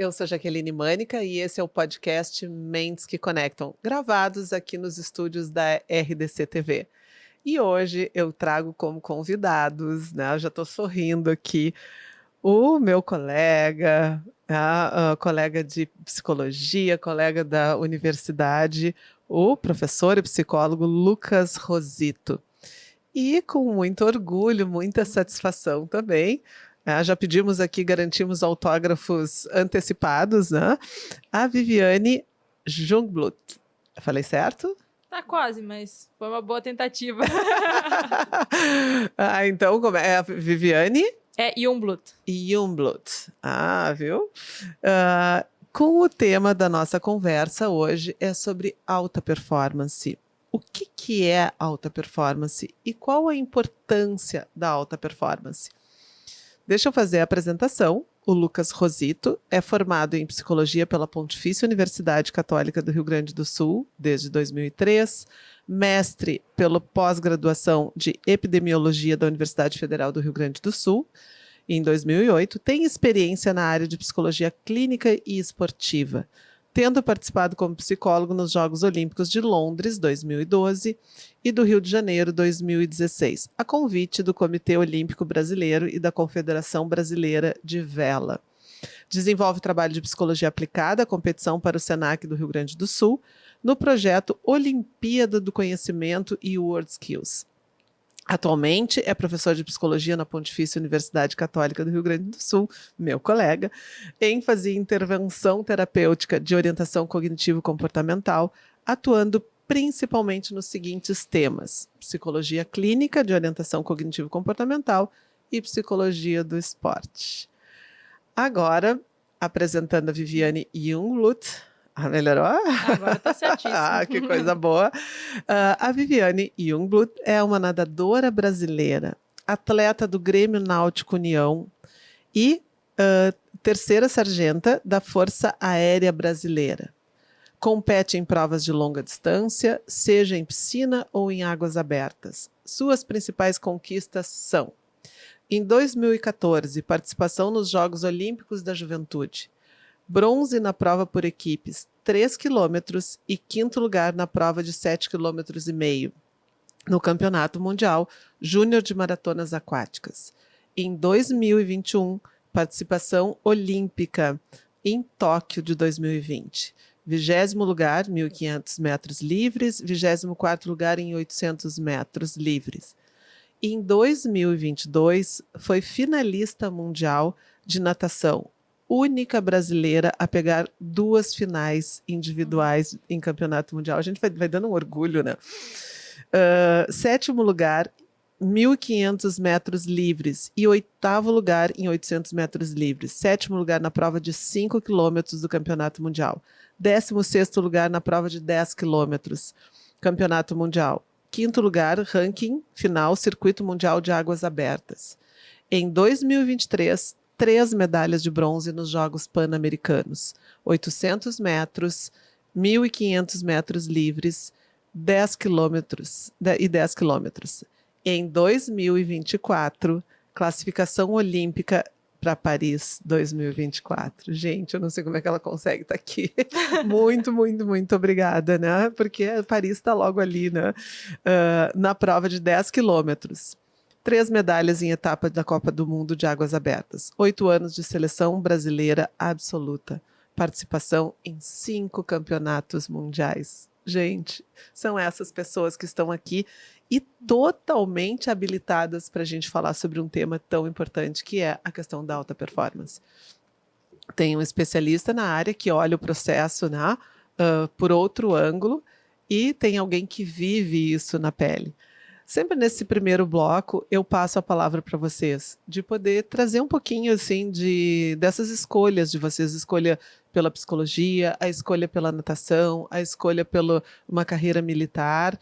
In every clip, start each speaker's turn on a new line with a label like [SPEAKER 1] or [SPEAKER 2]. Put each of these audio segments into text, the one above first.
[SPEAKER 1] Eu sou Jaqueline Mânica e esse é o podcast Mentes que Conectam, gravados aqui nos estúdios da RDC TV. E hoje eu trago como convidados, né? Eu já estou sorrindo aqui, o meu colega, colega de psicologia, colega da universidade, o professor e psicólogo Lucas Rosito. E com muito orgulho, muita satisfação também, já pedimos aqui, garantimos autógrafos antecipados, né? A Viviane Jungblut. Falei certo?
[SPEAKER 2] Tá quase, mas foi uma boa tentativa.
[SPEAKER 1] Então, como é a Viviane?
[SPEAKER 2] É Jungblut.
[SPEAKER 1] Jungblut. Viu? Com o tema da nossa conversa hoje é sobre alta performance. O que é alta performance e qual a importância da alta performance? Deixa eu fazer a apresentação. O Lucas Rosito é formado em Psicologia pela Pontifícia Universidade Católica do Rio Grande do Sul, desde 2003, mestre pela pós-graduação de Epidemiologia da Universidade Federal do Rio Grande do Sul, em 2008, tem experiência na área de Psicologia Clínica e Esportiva, tendo participado como psicólogo nos Jogos Olímpicos de Londres, 2012, e do Rio de Janeiro, 2016, a convite do Comitê Olímpico Brasileiro e da Confederação Brasileira de Vela. Desenvolve trabalho de psicologia aplicada à competição para o SENAC do Rio Grande do Sul, no projeto Olimpíada do Conhecimento e World Skills. Atualmente é professor de psicologia na Pontifícia Universidade Católica do Rio Grande do Sul, meu colega, ênfase em intervenção terapêutica de orientação cognitivo-comportamental, atuando principalmente nos seguintes temas: psicologia clínica de orientação cognitivo-comportamental e psicologia do esporte. Agora, apresentando a Viviane Jungblut. Melhorou?
[SPEAKER 2] Agora tá certíssimo.
[SPEAKER 1] Que coisa boa. A Viviane Jungblut é uma nadadora brasileira, atleta do Grêmio Náutico União e terceira sargenta da Força Aérea Brasileira. Compete em provas de longa distância, seja em piscina ou em águas abertas. Suas principais conquistas são: em 2014, participação nos Jogos Olímpicos da Juventude. Bronze na prova por equipes, 3 km e quinto lugar na prova de 7,5 km no Campeonato Mundial Júnior de Maratonas Aquáticas. Em 2021, participação olímpica em Tóquio de 2020. 20º lugar, 1.500 metros livres, 24º lugar em 800 metros livres. Em 2022, foi finalista mundial de natação, única brasileira a pegar 2 finais individuais em campeonato mundial. A gente vai dando um orgulho, né? 7º lugar, 1.500 metros livres e 8º lugar em 800 metros livres. 7º lugar na prova de 5 quilômetros do campeonato mundial. 16º lugar na prova de 10 quilômetros, campeonato mundial. 5º lugar, ranking final, circuito mundial de águas abertas. Em 2023, 3 medalhas de bronze nos Jogos Pan-Americanos, 800 metros, 1.500 metros livres, 10 quilômetros e 10 quilômetros. Em 2024, classificação olímpica para Paris 2024. Gente, eu não sei como é que ela consegue estar aqui. Muito, muito, muito obrigada, né? Porque Paris está logo ali, né? Na prova de 10 quilômetros. 3 medalhas em etapa da Copa do Mundo de Águas Abertas. 8 anos de seleção brasileira absoluta. Participação em 5 campeonatos mundiais. Gente, são essas pessoas que estão aqui e totalmente habilitadas para a gente falar sobre um tema tão importante que é a questão da alta performance. Tem um especialista na área que olha o processo, né, por outro ângulo, e tem alguém que vive isso na pele. Sempre nesse primeiro bloco, eu passo a palavra para vocês, de poder trazer um pouquinho assim dessas escolhas de vocês, escolha pela psicologia, a escolha pela natação, a escolha pela uma carreira militar.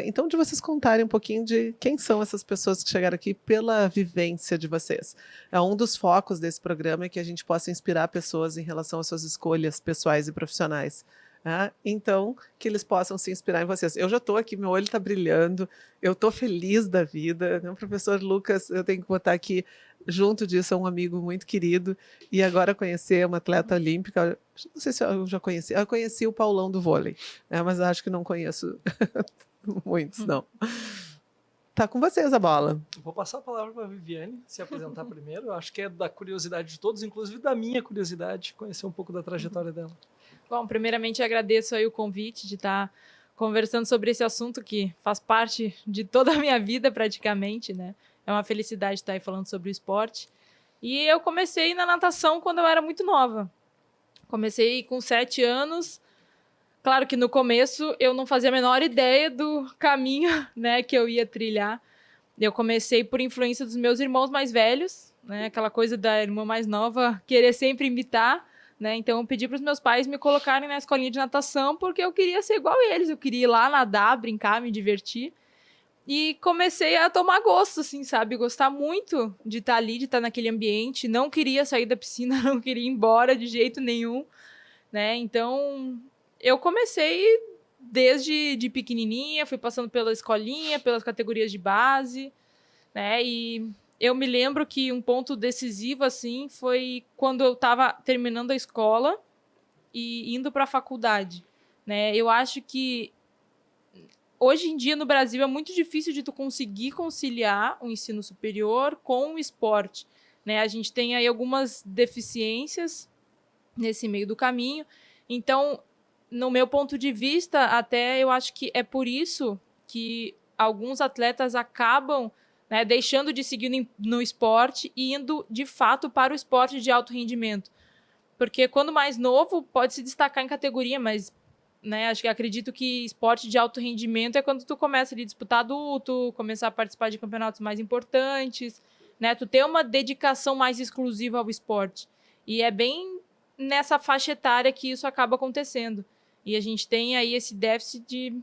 [SPEAKER 1] Então, de vocês contarem um pouquinho de quem são essas pessoas que chegaram aqui pela vivência de vocês. Um dos focos desse programa é que a gente possa inspirar pessoas em relação às suas escolhas pessoais e profissionais. né? Então, que eles possam se inspirar em vocês. Eu já estou aqui, meu olho está brilhando, eu estou feliz da vida, né? O professor Lucas, eu tenho que botar aqui, junto disso, é um amigo muito querido, e agora conhecer uma atleta olímpica, não sei se eu já conheci, eu conheci o Paulão do vôlei, né? Mas acho que não conheço muitos, não. Tá com vocês a bola.
[SPEAKER 3] Vou passar a palavra para a Viviane se apresentar primeiro. Eu acho que é da curiosidade de todos, inclusive da minha curiosidade, conhecer um pouco da trajetória dela.
[SPEAKER 2] Bom, primeiramente agradeço aí o convite de estar conversando sobre esse assunto que faz parte de toda a minha vida praticamente, né? É uma felicidade estar aí falando sobre o esporte. E eu comecei na natação quando eu era muito nova. Comecei com 7 anos. Claro que no começo eu não fazia a menor ideia do caminho, né, que eu ia trilhar. Eu comecei por influência dos meus irmãos mais velhos, né, aquela coisa da irmã mais nova querer sempre imitar, né? Então eu pedi para os meus pais me colocarem na escolinha de natação porque eu queria ser igual a eles, eu queria ir lá nadar, brincar, me divertir. E comecei a tomar gosto, assim, sabe? Gostar muito de estar ali, de estar naquele ambiente. Não queria sair da piscina, não queria ir embora de jeito nenhum, né? Então eu comecei desde de pequenininha, fui passando pela escolinha, pelas categorias de base, né? E eu me lembro que um ponto decisivo, assim, foi quando eu estava terminando a escola e indo para a faculdade, né? Eu acho que hoje em dia no Brasil é muito difícil de tu conseguir conciliar o ensino superior com o esporte, né? A gente tem aí algumas deficiências nesse meio do caminho. Então, no meu ponto de vista, até eu acho que é por isso que alguns atletas acabam, né, deixando de seguir no esporte e indo, de fato, para o esporte de alto rendimento. Porque quando mais novo, pode se destacar em categoria, mas, né, acho que acredito que esporte de alto rendimento é quando tu começa a disputar adulto, começar a participar de campeonatos mais importantes, né, tu ter uma dedicação mais exclusiva ao esporte. E é bem nessa faixa etária que isso acaba acontecendo. E a gente tem aí esse déficit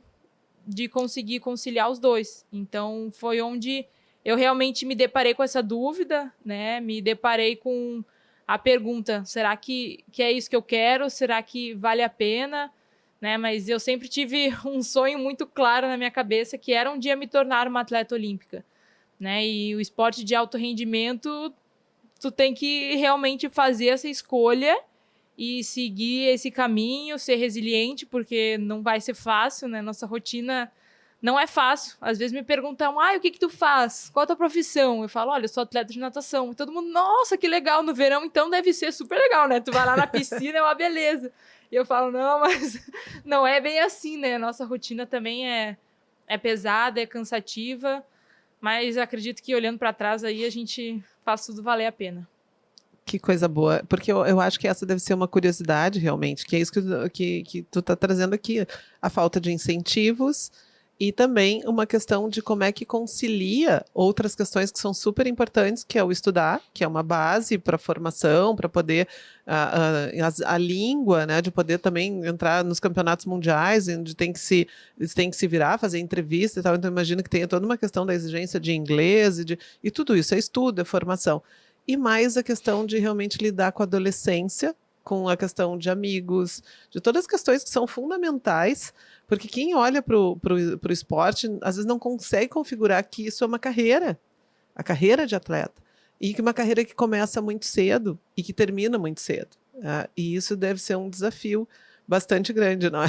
[SPEAKER 2] de conseguir conciliar os dois. Então, foi onde eu realmente me deparei com essa dúvida, né? Me deparei com a pergunta, será que é isso que eu quero? Será que vale a pena? Né? Mas eu sempre tive um sonho muito claro na minha cabeça, que era um dia me tornar uma atleta olímpica, né? E o esporte de alto rendimento, tu tem que realmente fazer essa escolha e seguir esse caminho, ser resiliente, porque não vai ser fácil, né? Nossa rotina não é fácil. Às vezes me perguntam, o que tu faz? Qual a tua profissão? Eu falo, olha, eu sou atleta de natação. E todo mundo, nossa, que legal, no verão então deve ser super legal, né? Tu vai lá na piscina, é uma beleza. E eu falo, não, mas não é bem assim, né? Nossa rotina também é pesada, é cansativa, mas acredito que olhando para trás aí a gente faz tudo valer a pena.
[SPEAKER 1] Que coisa boa, porque eu acho que essa deve ser uma curiosidade realmente, que é isso que tu está trazendo aqui, a falta de incentivos e também uma questão de como é que concilia outras questões que são super importantes, que é o estudar, que é uma base para a formação, para poder a língua, né, de poder também entrar nos campeonatos mundiais, onde tem que se virar, fazer entrevista e tal, então imagino que tenha toda uma questão da exigência de inglês e tudo isso, é estudo, é formação. E mais a questão de realmente lidar com a adolescência, com a questão de amigos, de todas as questões que são fundamentais, porque quem olha para o esporte, às vezes não consegue configurar que isso é uma carreira, a carreira de atleta, e que uma carreira que começa muito cedo e que termina muito cedo. E isso deve ser um desafio bastante grande, não é?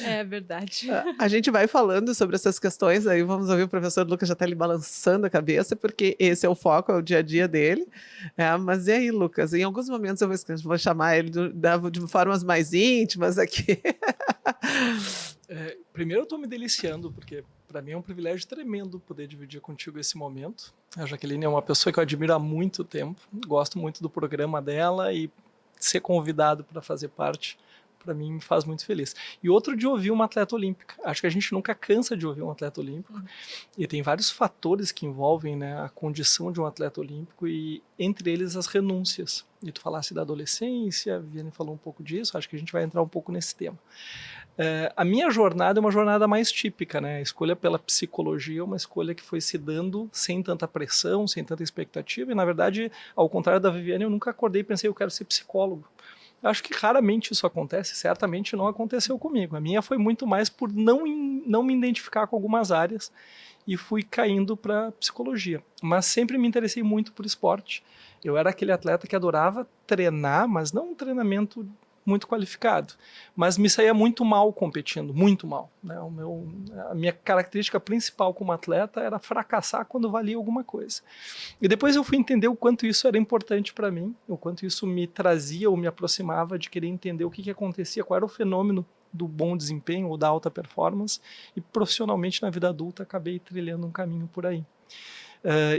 [SPEAKER 2] É verdade.
[SPEAKER 1] A gente vai falando sobre essas questões, aí vamos ouvir o professor Lucas já está ali balançando a cabeça, porque esse é o foco, é o dia a dia dele. Mas e aí, Lucas? Em alguns momentos eu vou chamar ele de formas mais íntimas aqui.
[SPEAKER 3] Primeiro eu estou me deliciando, porque para mim é um privilégio tremendo poder dividir contigo esse momento. A Jaqueline é uma pessoa que eu admiro há muito tempo, gosto muito do programa dela e ser convidado para fazer parte, para mim, me faz muito feliz. E outro de ouvir uma atleta olímpica. Acho que a gente nunca cansa de ouvir um atleta olímpico. E tem vários fatores que envolvem, né, a condição de um atleta olímpico e, entre eles, as renúncias. E tu falasse da adolescência, a Viviane falou um pouco disso, acho que a gente vai entrar um pouco nesse tema. A minha jornada é uma jornada mais típica, né? A escolha pela psicologia é uma escolha que foi se dando sem tanta pressão, sem tanta expectativa. E, na verdade, ao contrário da Viviane, eu nunca acordei e pensei, eu quero ser psicólogo. Acho que raramente isso acontece, certamente não aconteceu comigo. A minha foi muito mais por não me identificar com algumas áreas e fui caindo para psicologia. Mas sempre me interessei muito por esporte. Eu era aquele atleta que adorava treinar, mas não um treinamento muito qualificado, mas me saía muito mal competindo, muito mal, né? A minha característica principal como atleta era fracassar quando valia alguma coisa. E depois eu fui entender o quanto isso era importante para mim, o quanto isso me trazia ou me aproximava de querer entender o que acontecia, qual era o fenômeno do bom desempenho ou da alta performance, e profissionalmente na vida adulta acabei trilhando um caminho por aí.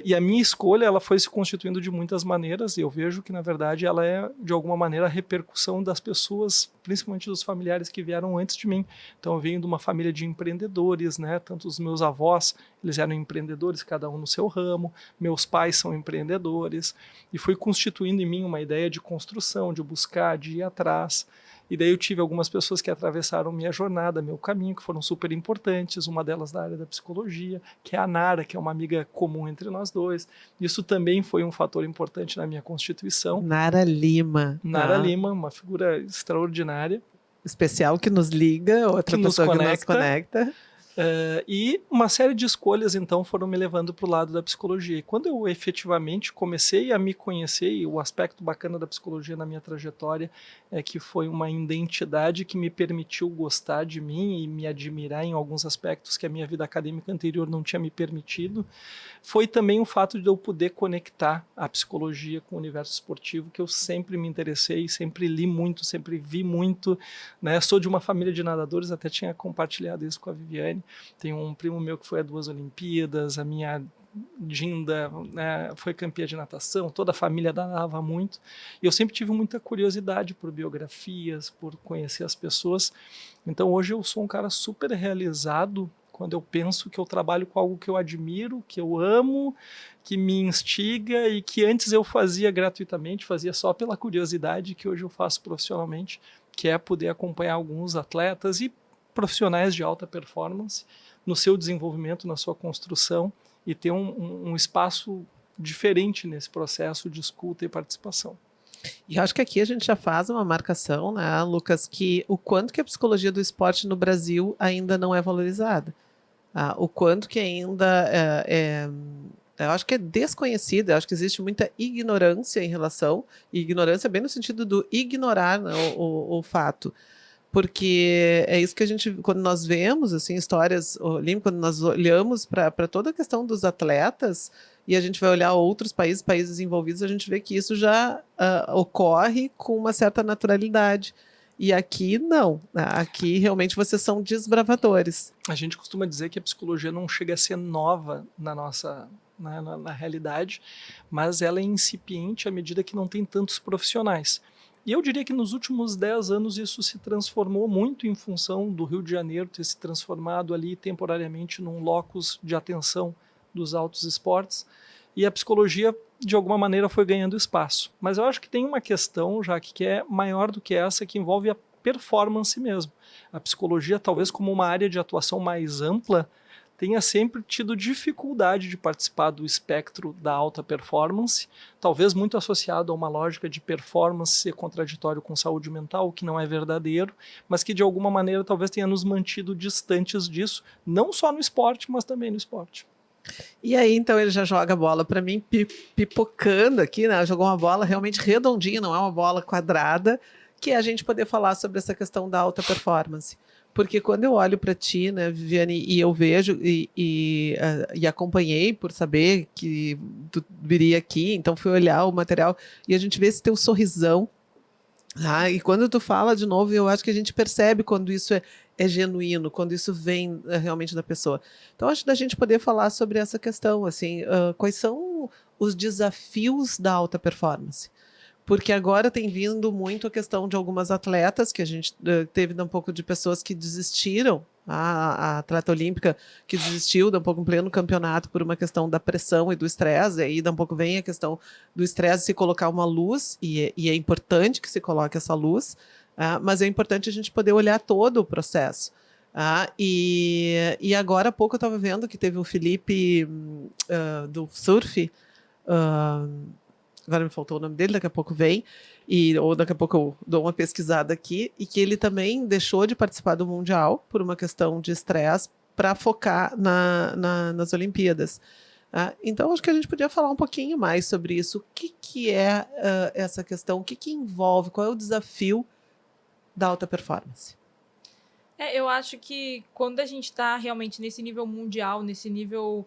[SPEAKER 3] E a minha escolha ela foi se constituindo de muitas maneiras, e eu vejo que, na verdade, ela é, de alguma maneira, a repercussão das pessoas, principalmente dos familiares que vieram antes de mim. Então, eu venho de uma família de empreendedores, né? Tanto os meus avós, eles eram empreendedores, cada um no seu ramo, meus pais são empreendedores, e fui constituindo em mim uma ideia de construção, de buscar, de ir atrás. E daí eu tive algumas pessoas que atravessaram minha jornada, meu caminho, que foram super importantes, uma delas da área da psicologia, que é a Nara, que é uma amiga comum entre nós dois. Isso também foi um fator importante na minha constituição.
[SPEAKER 1] Nara Lima.
[SPEAKER 3] Nara Lima, uma figura extraordinária.
[SPEAKER 1] Especial que nos liga, outra pessoa que nos conecta.
[SPEAKER 3] E uma série de escolhas, então, foram me levando para o lado da psicologia. E quando eu efetivamente comecei a me conhecer, e o aspecto bacana da psicologia na minha trajetória é que foi uma identidade que me permitiu gostar de mim e me admirar em alguns aspectos que a minha vida acadêmica anterior não tinha me permitido, foi também o fato de eu poder conectar a psicologia com o universo esportivo, que eu sempre me interessei, sempre li muito, sempre vi muito, né? Sou de uma família de nadadores, até tinha compartilhado isso com a Viviane. Tem um primo meu que foi a 2 Olimpíadas, a minha Dinda, né, foi campeã de natação, toda a família nadava muito, e eu sempre tive muita curiosidade por biografias, por conhecer as pessoas. Então hoje eu sou um cara super realizado quando eu penso que eu trabalho com algo que eu admiro, que eu amo, que me instiga e que antes eu fazia gratuitamente, fazia só pela curiosidade, que hoje eu faço profissionalmente, que é poder acompanhar alguns atletas e profissionais de alta performance no seu desenvolvimento, na sua construção, e ter um espaço diferente nesse processo de escuta e participação.
[SPEAKER 1] E acho que aqui a gente já faz uma marcação, né, Lucas, que o quanto que a psicologia do esporte no Brasil ainda não é valorizada. O quanto que ainda eu acho que é desconhecida, eu acho que existe muita ignorância em relação, e ignorância bem no sentido do ignorar, né, o fato. Porque é isso que a gente, quando nós vemos assim, histórias olímpicas, quando nós olhamos para toda a questão dos atletas, e a gente vai olhar outros países envolvidos, a gente vê que isso já ocorre com uma certa naturalidade. E aqui não, aqui realmente vocês são desbravadores.
[SPEAKER 3] A gente costuma dizer que a psicologia não chega a ser nova na nossa na realidade, mas ela é incipiente à medida que não tem tantos profissionais. E eu diria que nos últimos 10 anos isso se transformou muito em função do Rio de Janeiro ter se transformado ali temporariamente num locus de atenção dos altos esportes, e a psicologia de alguma maneira foi ganhando espaço. Mas eu acho que tem uma questão, já que é maior do que essa, que envolve a performance mesmo. A psicologia, talvez como uma área de atuação mais ampla, tenha sempre tido dificuldade de participar do espectro da alta performance, talvez muito associado a uma lógica de performance ser contraditório com saúde mental, o que não é verdadeiro, mas que de alguma maneira talvez tenha nos mantido distantes disso, não só no esporte, mas também no esporte.
[SPEAKER 1] E aí, então, ele já joga a bola para mim, pipocando aqui, né? Jogou uma bola realmente redondinha, não é uma bola quadrada, que é a gente poder falar sobre essa questão da alta performance. Porque quando eu olho para ti, né, Viviane, e eu vejo e acompanhei por saber que tu viria aqui, então fui olhar o material e a gente vê esse teu sorrisão. E quando tu fala de novo, eu acho que a gente percebe quando isso é genuíno, quando isso vem realmente da pessoa. Então, acho da gente poder falar sobre essa questão, assim, quais são os desafios da alta performance? Porque agora tem vindo muito a questão de algumas atletas, que a gente teve um pouco de pessoas que desistiram, a atleta olímpica que desistiu, um pouco em pleno campeonato por uma questão da pressão e do estresse, e aí um pouco vem a questão do estresse se colocar uma luz, e é importante que se coloque essa luz, mas é importante a gente poder olhar todo o processo. E agora há pouco eu estava vendo que teve o Felipe do surf, agora me faltou o nome dele, daqui a pouco vem, ou daqui a pouco eu dou uma pesquisada aqui, e que ele também deixou de participar do Mundial por uma questão de estresse para focar nas Olimpíadas. Então, acho que a gente podia falar um pouquinho mais sobre isso. O que é essa questão? O que envolve? Qual é o desafio da alta performance?
[SPEAKER 2] Eu acho que quando a gente está realmente nesse nível mundial, nesse nível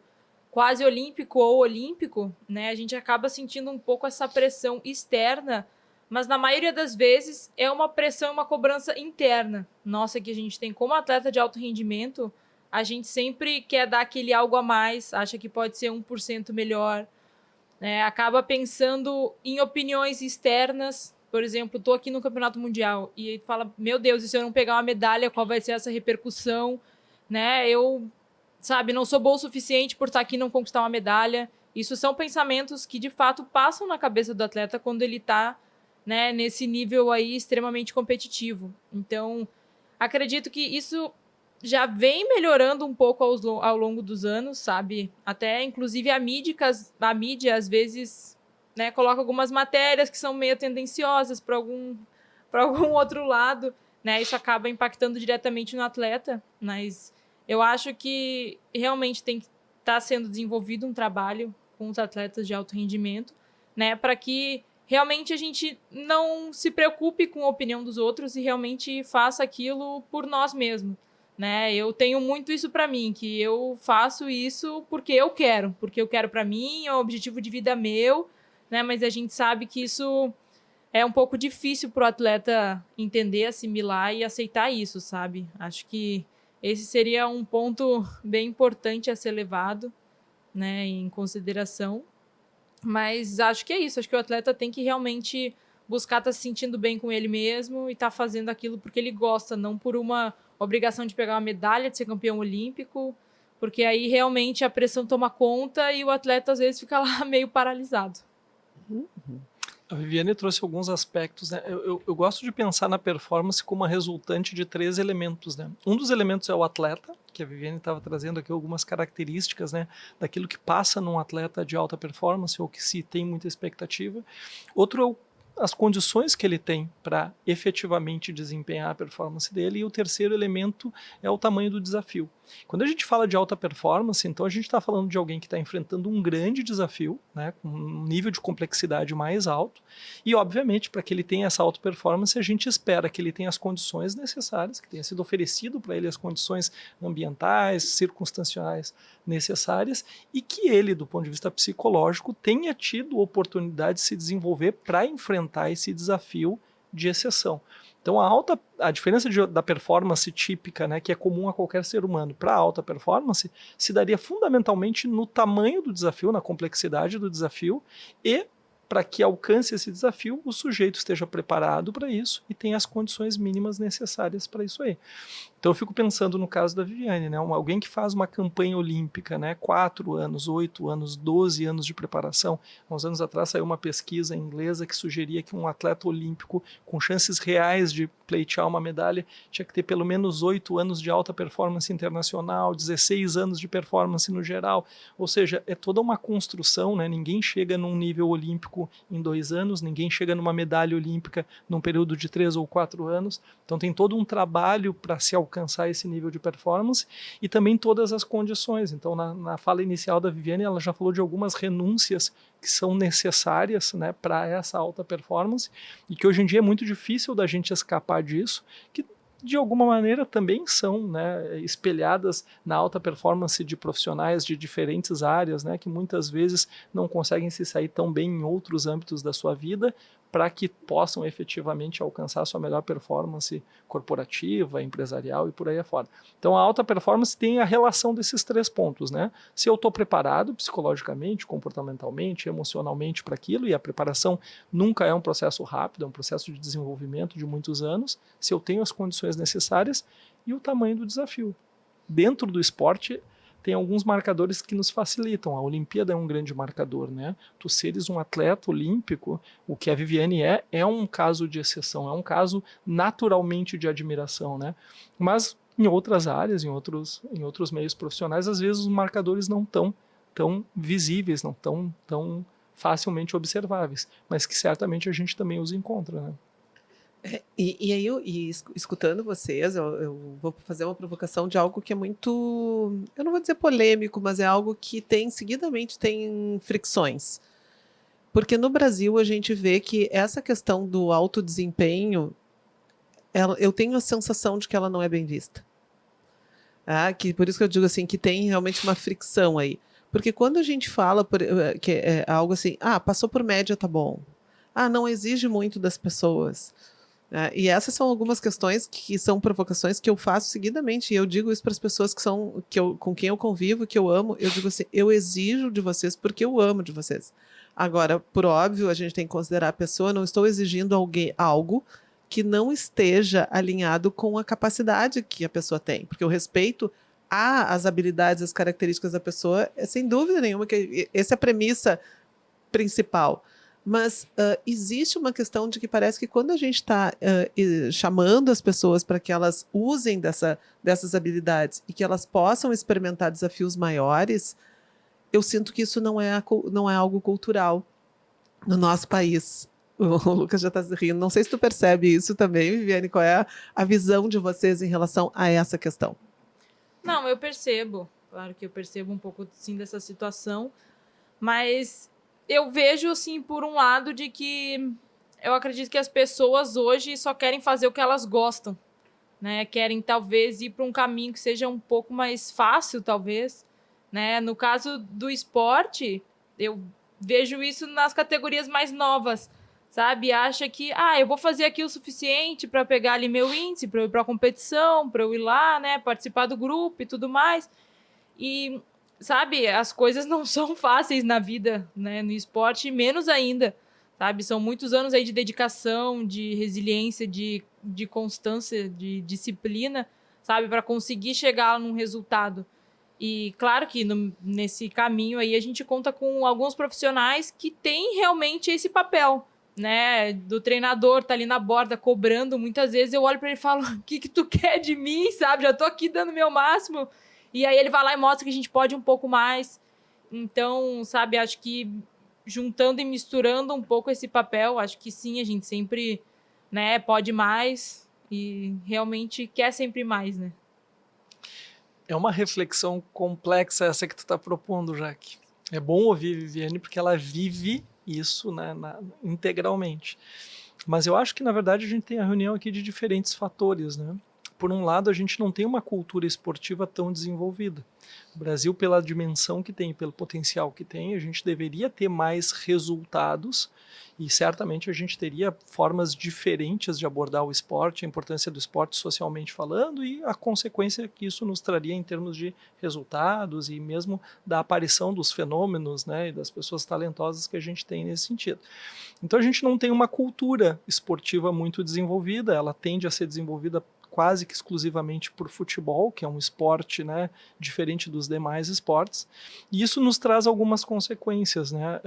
[SPEAKER 2] quase olímpico ou olímpico, né, a gente acaba sentindo um pouco essa pressão externa, mas na maioria das vezes é uma pressão e uma cobrança interna. Nossa, que a gente tem como atleta de alto rendimento, a gente sempre quer dar aquele algo a mais, acha que pode ser 1% melhor, né, acaba pensando em opiniões externas. Por exemplo, estou aqui no Campeonato Mundial e ele fala, meu Deus, e se eu não pegar uma medalha, qual vai ser essa repercussão? Né? Não sou bom o suficiente por estar aqui e não conquistar uma medalha. Isso são pensamentos que, de fato, passam na cabeça do atleta quando ele está, né, nesse nível aí extremamente competitivo. Então, acredito que isso já vem melhorando um pouco ao longo dos anos, sabe? Até, inclusive, a mídia às vezes, né, coloca algumas matérias que são meio tendenciosas para algum outro lado, né? Isso acaba impactando diretamente no atleta, mas eu acho que realmente tem que estar sendo desenvolvido um trabalho com os atletas de alto rendimento, né, para que realmente a gente não se preocupe com a opinião dos outros e realmente faça aquilo por nós mesmos, né? Eu tenho muito isso para mim, que eu faço isso porque eu quero para mim, é um objetivo de vida meu, né? Mas a gente sabe que isso é um pouco difícil para o atleta entender, assimilar e aceitar isso, sabe? Acho que esse seria um ponto bem importante a ser levado, né, em consideração. Mas acho que é isso. Acho que o atleta tem que realmente buscar estar se sentindo bem com ele mesmo e estar fazendo aquilo porque ele gosta, não por uma obrigação de pegar uma medalha, de ser campeão olímpico, porque aí realmente a pressão toma conta e o atleta às vezes fica lá meio paralisado.
[SPEAKER 3] A Viviane trouxe alguns aspectos, né? Eu gosto de pensar na performance como uma resultante de 3 elementos, né? Um dos elementos é o atleta, que a Viviane estava trazendo aqui algumas características, né, daquilo que passa num atleta de alta performance ou que se tem muita expectativa. Outro é as condições que ele tem para efetivamente desempenhar a performance dele, e o terceiro elemento é o tamanho do desafio. Quando a gente fala de alta performance, então a gente está falando de alguém que está enfrentando um grande desafio, né, com um nível de complexidade mais alto, e obviamente para que ele tenha essa alta performance a gente espera que ele tenha as condições necessárias, que tenha sido oferecido para ele as condições ambientais, circunstanciais necessárias, e que ele, do ponto de vista psicológico, tenha tido oportunidade de se desenvolver para enfrentar esse desafio de exceção. Então a diferença da performance típica, né, que é comum a qualquer ser humano, para a alta performance, se daria fundamentalmente no tamanho do desafio, na complexidade do desafio, e para que alcance esse desafio, o sujeito esteja preparado para isso e tenha as condições mínimas necessárias para isso aí. Então eu fico pensando no caso da Viviane, né? Alguém que faz uma campanha olímpica, né? 4 anos, 8 anos, 12 anos de preparação. Há uns anos atrás saiu uma pesquisa inglesa que sugeria que um atleta olímpico com chances reais de pleitear uma medalha tinha que ter pelo menos 8 anos de alta performance internacional, 16 anos de performance no geral. Ou seja, é toda uma construção, né? Ninguém chega num nível olímpico em 2 anos, ninguém chega numa medalha olímpica num período de 3 ou 4 anos. Então tem todo um trabalho para se alcançar esse nível de performance e também todas as condições. Então na fala inicial da Viviane, ela já falou de algumas renúncias que são necessárias, né, para essa alta performance e que hoje em dia é muito difícil da gente escapar disso, que de alguma maneira também são, né, espelhadas na alta performance de profissionais de diferentes áreas, né, que muitas vezes não conseguem se sair tão bem em outros âmbitos da sua vida para que possam efetivamente alcançar a sua melhor performance corporativa, empresarial e por aí afora. Então a alta performance tem a relação desses 3 pontos, né? Se eu estou preparado psicologicamente, comportamentalmente, emocionalmente para aquilo, e a preparação nunca é um processo rápido, é um processo de desenvolvimento de muitos anos, se eu tenho as condições necessárias, e o tamanho do desafio. Dentro do esporte, tem alguns marcadores que nos facilitam. A Olimpíada é um grande marcador, né? Tu seres um atleta olímpico, o que a Viviane é um caso de exceção, é um caso naturalmente de admiração, né? Mas em outras áreas, em outros meios profissionais, às vezes os marcadores não estão tão visíveis, não tão facilmente observáveis, mas que certamente a gente também os encontra, né?
[SPEAKER 1] E aí, escutando vocês, eu vou fazer uma provocação de algo que é muito, eu não vou dizer polêmico, mas é algo que seguidamente tem fricções. Porque no Brasil a gente vê que essa questão do alto desempenho, eu tenho a sensação de que ela não é bem vista. Por isso que eu digo assim, que tem realmente uma fricção aí. Porque quando a gente fala que é algo assim, passou por média, tá bom. Não exige muito das pessoas. E essas são algumas questões que são provocações que eu faço seguidamente, e eu digo isso para as pessoas com quem eu convivo, que eu amo, eu digo assim, eu exijo de vocês porque eu amo de vocês. Agora, por óbvio, a gente tem que considerar a pessoa, não estou exigindo algo que não esteja alinhado com a capacidade que a pessoa tem, porque o respeito às habilidades, às características da pessoa, sem dúvida nenhuma, que essa é a premissa principal. Mas existe uma questão de que parece que quando a gente está chamando as pessoas para que elas usem dessas habilidades e que elas possam experimentar desafios maiores, eu sinto que isso não é algo cultural no nosso país. O Lucas já está se rindo. Não sei se tu percebe isso também, Viviane, qual é a visão de vocês em relação a essa questão?
[SPEAKER 2] Não, eu percebo. Claro que eu percebo um pouco, sim, dessa situação, mas eu vejo, assim, por um lado de que eu acredito que as pessoas hoje só querem fazer o que elas gostam, né? Querem, talvez, ir para um caminho que seja um pouco mais fácil, talvez, né? No caso do esporte, eu vejo isso nas categorias mais novas, sabe? Acha que, eu vou fazer aqui o suficiente para pegar ali meu índice, para eu ir para a competição, para eu ir lá, né? Participar do grupo e tudo mais. E, sabe, as coisas não são fáceis na vida, né? No esporte, menos ainda, sabe? São muitos anos aí de dedicação, de resiliência, de constância, de disciplina, sabe? Para conseguir chegar num resultado. E claro que nesse caminho aí a gente conta com alguns profissionais que têm realmente esse papel, né? Do treinador, tá ali na borda cobrando. Muitas vezes eu olho para ele e falo, o que tu quer de mim, sabe? Já tô aqui dando meu máximo. E aí ele vai lá e mostra que a gente pode um pouco mais. Então, sabe, acho que juntando e misturando um pouco esse papel, acho que sim, a gente sempre, né, pode mais e realmente quer sempre mais, né?
[SPEAKER 3] É uma reflexão complexa essa que tu está propondo, Jaque. É bom ouvir Viviane porque ela vive isso, né, integralmente. Mas eu acho que, na verdade, a gente tem a reunião aqui de diferentes fatores, né? Por um lado, a gente não tem uma cultura esportiva tão desenvolvida. O Brasil, pela dimensão que tem, pelo potencial que tem, a gente deveria ter mais resultados e certamente a gente teria formas diferentes de abordar o esporte, a importância do esporte socialmente falando e a consequência que isso nos traria em termos de resultados e mesmo da aparição dos fenômenos, né, e das pessoas talentosas que a gente tem nesse sentido. Então a gente não tem uma cultura esportiva muito desenvolvida, ela tende a ser desenvolvida quase que exclusivamente por futebol, que é um esporte, né, diferente dos demais esportes, e isso nos traz algumas consequências, né?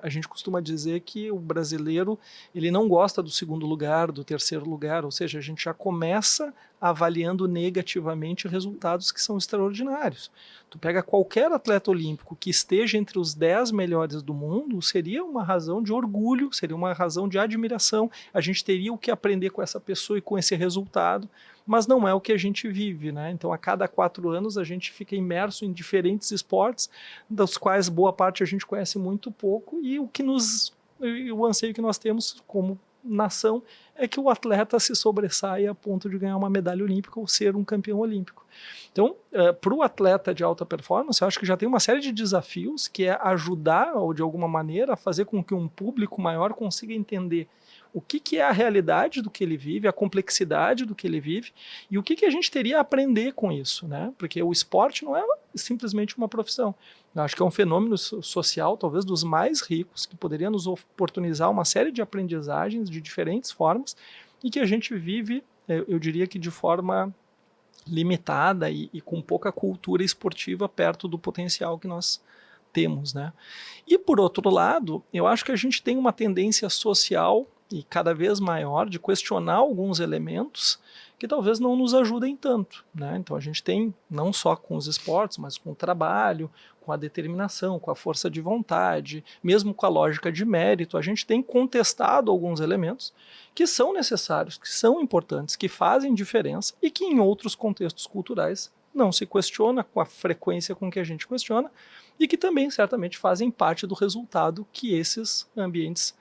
[SPEAKER 3] A gente costuma dizer que o brasileiro ele não gosta do segundo lugar, do terceiro lugar, ou seja, a gente já começa avaliando negativamente resultados que são extraordinários. Tu pega qualquer atleta olímpico que esteja entre os 10 melhores do mundo, seria uma razão de orgulho, seria uma razão de admiração, a gente teria o que aprender com essa pessoa e com esse resultado, mas não é o que a gente vive, né? Então, a cada 4 anos, a gente fica imerso em diferentes esportes, dos quais boa parte a gente conhece muito pouco, e o anseio que nós temos como nação é que o atleta se sobressaia a ponto de ganhar uma medalha olímpica ou ser um campeão olímpico. Então, para o atleta de alta performance, eu acho que já tem uma série de desafios que é ajudar, ou de alguma maneira, a fazer com que um público maior consiga entender o que é a realidade do que ele vive, a complexidade do que ele vive e o que a gente teria a aprender com isso, né? Porque o esporte não é simplesmente uma profissão. Eu acho que é um fenômeno social, talvez dos mais ricos, que poderia nos oportunizar uma série de aprendizagens de diferentes formas e que a gente vive, eu diria que de forma limitada e com pouca cultura esportiva perto do potencial que nós temos, né? E por outro lado, eu acho que a gente tem uma tendência social e cada vez maior de questionar alguns elementos que talvez não nos ajudem tanto, né? Então a gente tem, não só com os esportes, mas com o trabalho, com a determinação, com a força de vontade, mesmo com a lógica de mérito, a gente tem contestado alguns elementos que são necessários, que são importantes, que fazem diferença e que em outros contextos culturais não se questiona com a frequência com que a gente questiona e que também certamente fazem parte do resultado que esses ambientes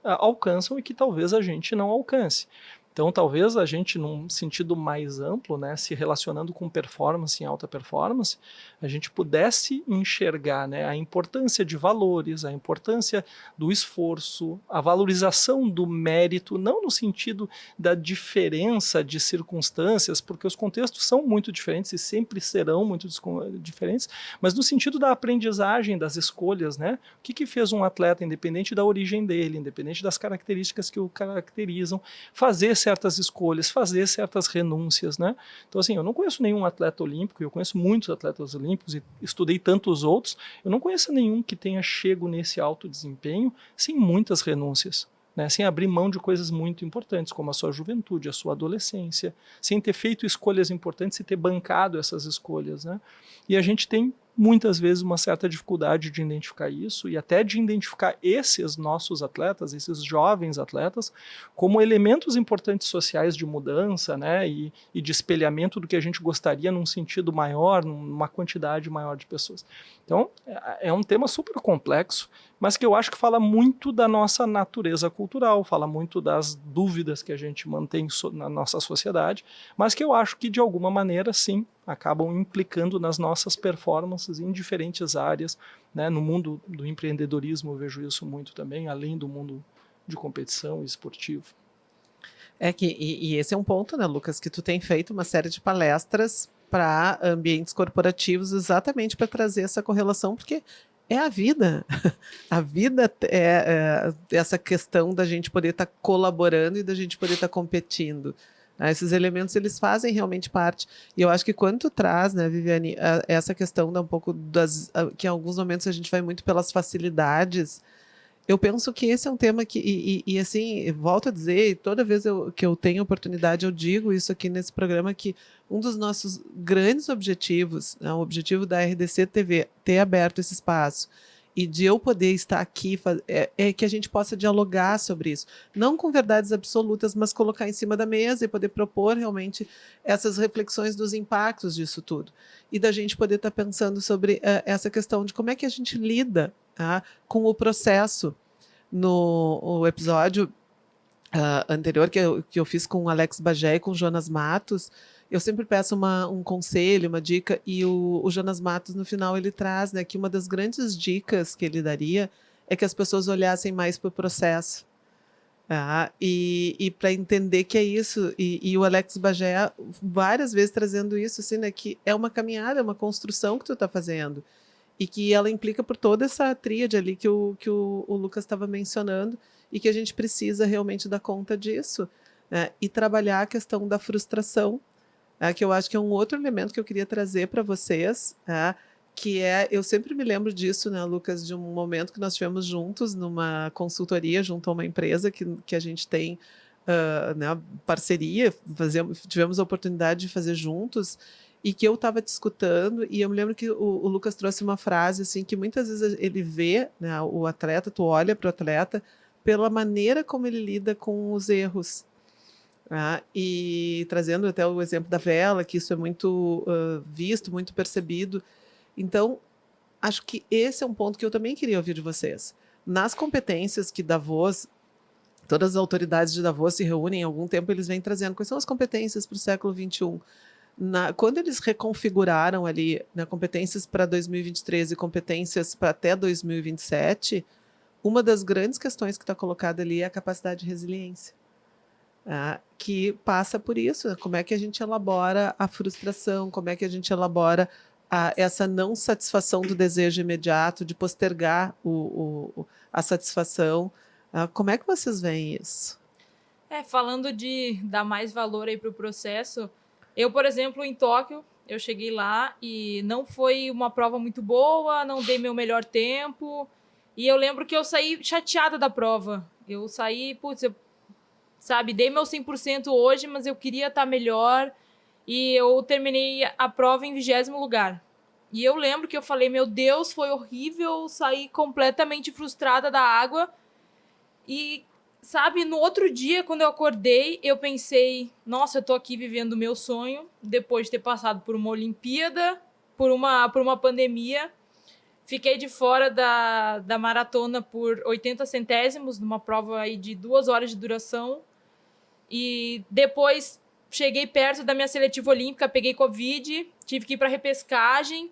[SPEAKER 3] alcançam e que talvez a gente não alcance. Então, talvez a gente, num sentido mais amplo, né, se relacionando com performance em alta performance, a gente pudesse enxergar, né, a importância de valores, a importância do esforço, a valorização do mérito, não no sentido da diferença de circunstâncias, porque os contextos são muito diferentes e sempre serão muito diferentes, mas no sentido da aprendizagem, das escolhas, né? O que fez um atleta, independente da origem dele, independente das características que o caracterizam, fazer certas escolhas, fazer certas renúncias, né? Então, assim, eu não conheço nenhum atleta olímpico, eu conheço muitos atletas olímpicos e estudei tantos outros, eu não conheço nenhum que tenha chego nesse alto desempenho sem muitas renúncias, né? Sem abrir mão de coisas muito importantes, como a sua juventude, a sua adolescência, sem ter feito escolhas importantes e ter bancado essas escolhas, né? E a gente tem muitas vezes uma certa dificuldade de identificar isso e até de identificar esses nossos atletas, esses jovens atletas, como elementos importantes sociais de mudança, né, e de espelhamento do que a gente gostaria num sentido maior, numa quantidade maior de pessoas. Então, é um tema super complexo, mas que eu acho que fala muito da nossa natureza cultural, fala muito das dúvidas que a gente mantém na nossa sociedade, mas que eu acho que, de alguma maneira, sim, acabam implicando nas nossas performances em diferentes áreas, né? No mundo do empreendedorismo eu vejo isso muito também, além do mundo de competição e esportivo.
[SPEAKER 1] E esse é um ponto, né, Lucas, que tu tem feito uma série de palestras para ambientes corporativos exatamente para trazer essa correlação, porque é a vida. A vida é essa questão da gente poder estar colaborando e da gente poder estar competindo. Esses elementos, eles fazem realmente parte. E eu acho que quando tu traz, né, Viviane, essa questão da um pouco que em alguns momentos a gente vai muito pelas facilidades, eu penso que esse é um tema que, assim, volto a dizer, toda vez que eu tenho oportunidade, eu digo isso aqui nesse programa, que um dos nossos grandes objetivos, né, o objetivo da RDC TV, ter aberto esse espaço, e de eu poder estar aqui, é que a gente possa dialogar sobre isso. Não com verdades absolutas, mas colocar em cima da mesa e poder propor realmente essas reflexões dos impactos disso tudo. E da gente poder estar pensando sobre essa questão de como é que a gente lida, tá, com o processo. No episódio anterior que eu fiz com o Alex Bagé e com o Jonas Matos, eu sempre peço um conselho, uma dica, e o Jonas Matos, no final, ele traz, né, que uma das grandes dicas que ele daria é que as pessoas olhassem mais para o processo. E para entender que é isso, e o Alex Bagé várias vezes trazendo isso, assim, né, que é uma caminhada, é uma construção que tu está fazendo, e que ela implica por toda essa tríade ali que o Lucas estava mencionando, e que a gente precisa realmente dar conta disso, né, e trabalhar a questão da frustração, que eu acho que é um outro elemento que eu queria trazer para vocês, que eu sempre me lembro disso, né, Lucas, de um momento que nós tivemos juntos numa consultoria junto a uma empresa que a gente tem né, parceria, tivemos a oportunidade de fazer juntos, e que eu estava te escutando, e eu me lembro que o Lucas trouxe uma frase assim, que muitas vezes ele vê, né, o atleta, tu olha para o atleta pela maneira como ele lida com os erros. E trazendo até o exemplo da vela, que isso é muito visto, muito percebido. Então, acho que esse é um ponto que eu também queria ouvir de vocês. Nas competências que Davos, todas as autoridades de Davos se reúnem, há algum tempo eles vêm trazendo quais são as competências para o século XXI. Quando eles reconfiguraram ali, né, competências para 2023 e competências para até 2027, uma das grandes questões que está colocada ali é a capacidade de resiliência. Que passa por isso, né? Como é que a gente elabora a frustração, como é que a gente elabora essa não satisfação do desejo imediato, de postergar a satisfação. Como é que vocês veem isso?
[SPEAKER 2] Falando de dar mais valor aí para o processo, eu, por exemplo, em Tóquio, eu cheguei lá e não foi uma prova muito boa, não dei meu melhor tempo, e eu lembro que eu saí chateada da prova. Eu saí, sabe? Dei meu 100% hoje, mas eu queria estar melhor. E eu terminei a prova em 20º lugar. E eu lembro que eu falei, meu Deus, foi horrível, saí completamente frustrada da água. E, sabe, no outro dia, quando eu acordei, eu pensei, nossa, eu tô aqui vivendo o meu sonho, depois de ter passado por uma Olimpíada, por uma pandemia. Fiquei de fora da maratona por 80 centésimos, numa prova aí de 2 horas de duração. E depois cheguei perto da minha seletiva olímpica, peguei Covid, tive que ir para repescagem,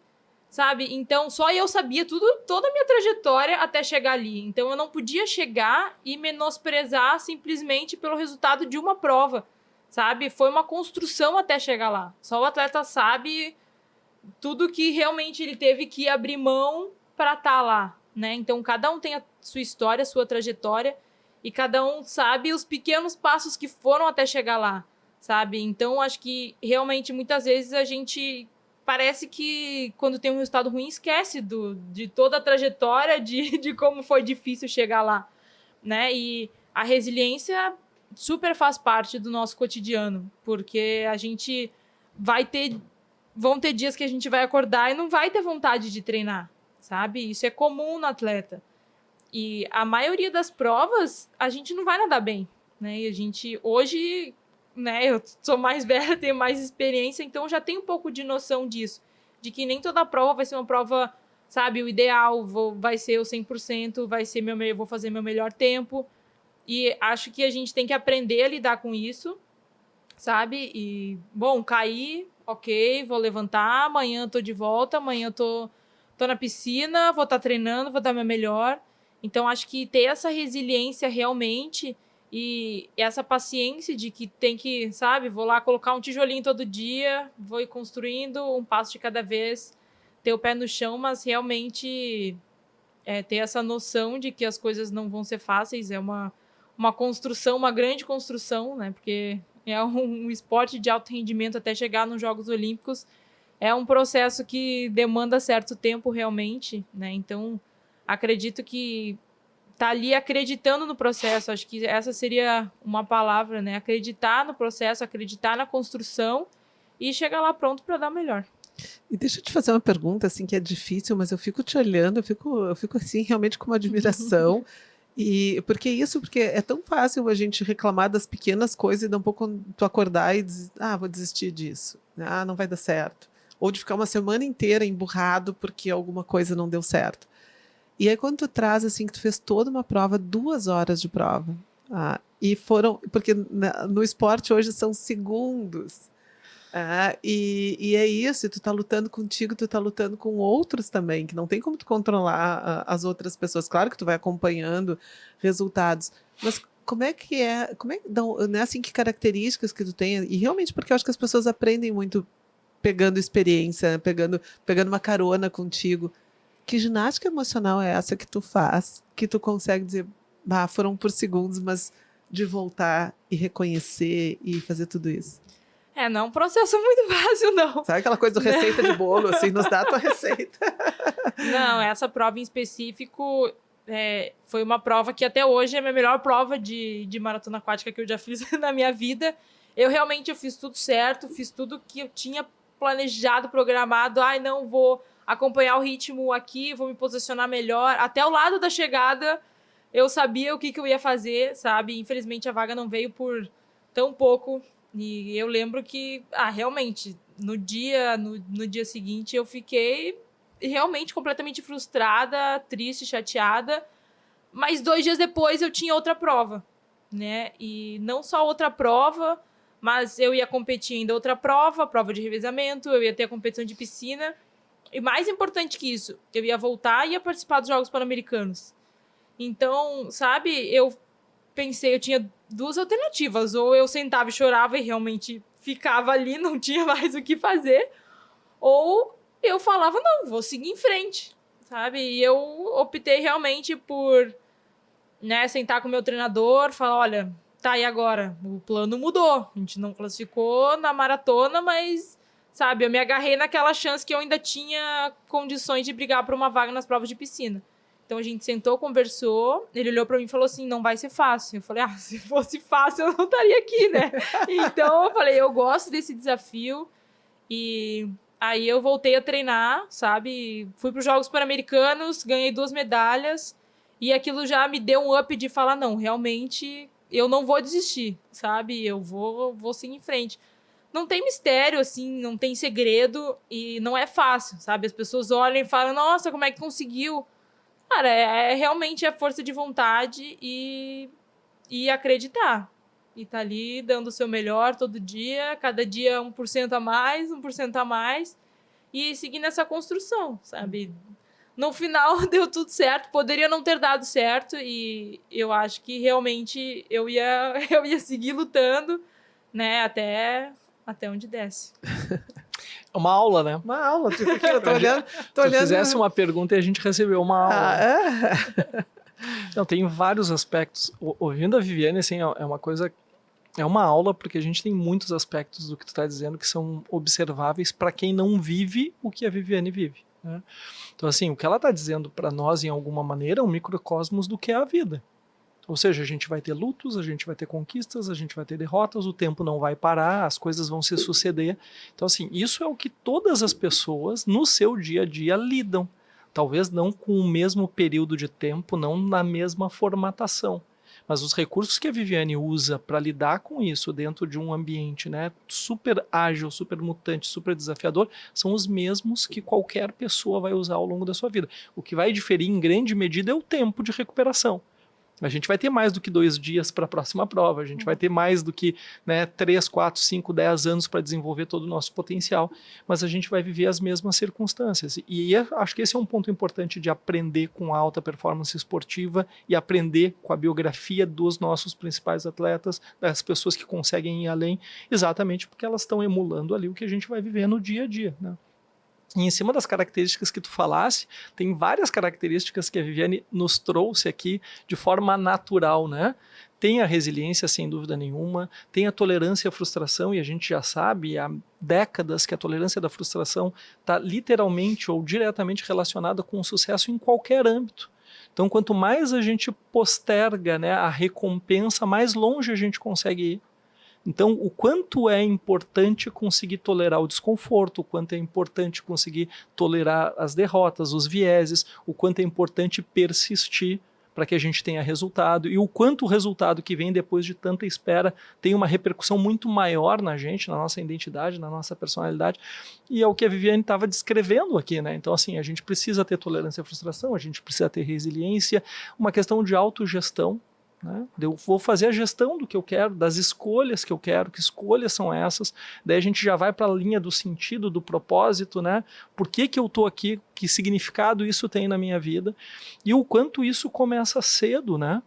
[SPEAKER 2] sabe? Então, só eu sabia toda a minha trajetória até chegar ali. Então, eu não podia chegar e menosprezar simplesmente pelo resultado de uma prova, sabe? Foi uma construção até chegar lá. Só o atleta sabe tudo que realmente ele teve que abrir mão para estar lá, né? Então, cada um tem a sua história, a sua trajetória, e cada um sabe os pequenos passos que foram até chegar lá, sabe? Então, acho que realmente muitas vezes a gente parece que quando tem um resultado ruim esquece de toda a trajetória, de como foi difícil chegar lá, né? E a resiliência super faz parte do nosso cotidiano, porque a gente vão ter dias que a gente vai acordar e não vai ter vontade de treinar, sabe? Isso é comum no atleta. E a maioria das provas, a gente não vai nadar bem, né? E a gente, hoje, né, eu sou mais velha, tenho mais experiência, então já tenho um pouco de noção disso. De que nem toda prova vai ser uma prova, sabe, o ideal, vai ser o 100%, vou fazer meu melhor tempo. E acho que a gente tem que aprender a lidar com isso, sabe? E, bom, cair, ok, vou levantar, amanhã tô de volta, amanhã tô na piscina, vou estar treinando, vou dar meu melhor. Então, acho que ter essa resiliência realmente e essa paciência de que tem que, sabe, vou lá colocar um tijolinho todo dia, vou ir construindo um passo de cada vez, ter o pé no chão, mas realmente ter essa noção de que as coisas não vão ser fáceis, é uma construção, uma grande construção, né? Porque é um esporte de alto rendimento até chegar nos Jogos Olímpicos. É um processo que demanda certo tempo realmente, né? Então, acredito que tá ali acreditando no processo. Acho que essa seria uma palavra, né? Acreditar no processo, acreditar na construção e chegar lá pronto para dar o melhor.
[SPEAKER 1] E deixa eu te fazer uma pergunta, assim, que é difícil, mas eu fico te olhando, eu fico assim, realmente com uma admiração. Porque é tão fácil a gente reclamar das pequenas coisas e daqui a pouco tu acordar e dizer, vou desistir disso. Não vai dar certo. Ou de ficar uma semana inteira emburrado porque alguma coisa não deu certo. E aí quando tu traz, assim, que tu fez toda uma prova, 2 horas de prova, porque no esporte hoje são segundos. E é isso, e tu tá lutando contigo, tu tá lutando com outros também, que não tem como tu controlar as outras pessoas. Claro que tu vai acompanhando resultados, mas né, assim, que características que tu tem? E realmente porque eu acho que as pessoas aprendem muito pegando experiência, pegando uma carona contigo. Que ginástica emocional é essa que tu faz, que tu consegue dizer, foram por segundos, mas de voltar e reconhecer e fazer tudo isso?
[SPEAKER 2] Não é um processo muito fácil, não.
[SPEAKER 1] Sabe aquela coisa do receita de bolo, assim, nos dá a tua receita?
[SPEAKER 2] Não, essa prova em específico foi uma prova que até hoje é a minha melhor prova de maratona aquática que eu já fiz na minha vida. Eu fiz tudo certo, fiz tudo que eu tinha planejado, programado. Não vou acompanhar o ritmo aqui, vou me posicionar melhor. Até o lado da chegada, eu sabia o que eu ia fazer, sabe? Infelizmente, a vaga não veio por tão pouco. E eu lembro que, realmente, no dia seguinte, eu fiquei realmente completamente frustrada, triste, chateada. Mas 2 dias depois, eu tinha outra prova, né? E não só outra prova, mas eu ia competir ainda outra prova de revezamento, eu ia ter a competição de piscina. E mais importante que isso, eu ia voltar e ia participar dos Jogos Pan-Americanos. Então, sabe, eu pensei, eu tinha 2 alternativas. Ou eu sentava e chorava e realmente ficava ali, não tinha mais o que fazer. Ou eu falava, não, vou seguir em frente, sabe? E eu optei realmente por, né, sentar com o meu treinador, falar, olha, tá, e agora? O plano mudou. A gente não classificou na maratona, mas, sabe, eu me agarrei naquela chance que eu ainda tinha condições de brigar por uma vaga nas provas de piscina. Então a gente sentou, conversou, ele olhou para mim e falou assim, não vai ser fácil. Eu falei, se fosse fácil eu não estaria aqui, né? Então eu falei, eu gosto desse desafio. E aí eu voltei a treinar, sabe? Fui para os Jogos Pan-Americanos, ganhei 2 medalhas. E aquilo já me deu um up de falar, não, realmente eu não vou desistir, sabe? Eu vou seguir em frente. Não tem mistério, assim, não tem segredo e não é fácil, sabe? As pessoas olham e falam, nossa, como é que conseguiu? Cara, realmente a força de vontade e acreditar. E tá ali dando o seu melhor todo dia, cada dia 1% a mais, 1% a mais. E seguir nessa construção, sabe? No final deu tudo certo, poderia não ter dado certo. E eu acho que realmente eu ia seguir lutando, né? Até onde desce.
[SPEAKER 3] É uma aula, né?
[SPEAKER 1] Uma aula, tipo, aqui, eu tô olhando.
[SPEAKER 3] Se tu fizesse uma pergunta e a gente recebeu uma aula.
[SPEAKER 1] É?
[SPEAKER 3] Não, tem vários aspectos. Ouvindo a Viviane, assim, é uma coisa... É uma aula, porque a gente tem muitos aspectos do que tu está dizendo que são observáveis para quem não vive o que a Viviane vive, né? Então, assim, o que ela está dizendo para nós, em alguma maneira, é um microcosmos do que é a vida. Ou seja, a gente vai ter lutos, a gente vai ter conquistas, a gente vai ter derrotas, o tempo não vai parar, as coisas vão se suceder. Então, assim, isso é o que todas as pessoas no seu dia a dia lidam. Talvez não com o mesmo período de tempo, não na mesma formatação. Mas os recursos que a Viviane usa para lidar com isso dentro de um ambiente, né, super ágil, super mutante, super desafiador, são os mesmos que qualquer pessoa vai usar ao longo da sua vida. O que vai diferir em grande medida é o tempo de recuperação. A gente vai ter mais do que 2 dias para a próxima prova, a gente vai ter mais do que, né, 3, 4, 5, 10 anos para desenvolver todo o nosso potencial, mas a gente vai viver as mesmas circunstâncias. E acho que esse é um ponto importante de aprender com a alta performance esportiva e aprender com a biografia dos nossos principais atletas, das pessoas que conseguem ir além, exatamente porque elas estão emulando ali o que a gente vai viver no dia a dia, né? E em cima das características que tu falasse, tem várias características que a Viviane nos trouxe aqui de forma natural, né? Tem a resiliência, sem dúvida nenhuma, tem a tolerância à frustração, e a gente já sabe há décadas que a tolerância da frustração está literalmente ou diretamente relacionada com o sucesso em qualquer âmbito. Então, quanto mais a gente posterga, né, a recompensa, mais longe a gente consegue ir. Então, o quanto é importante conseguir tolerar o desconforto, o quanto é importante conseguir tolerar as derrotas, os vieses, o quanto é importante persistir para que a gente tenha resultado, e o quanto o resultado que vem depois de tanta espera tem uma repercussão muito maior na gente, na nossa identidade, na nossa personalidade, e é o que a Viviane estava descrevendo aqui, né? Então, assim, a gente precisa ter tolerância à frustração, a gente precisa ter resiliência, uma questão de autogestão, né? Eu vou fazer a gestão do que eu quero, das escolhas que eu quero, que escolhas são essas, daí a gente já vai para a linha do sentido, do propósito, né? Por que eu estou aqui, que significado isso tem na minha vida, e o quanto isso começa cedo, né?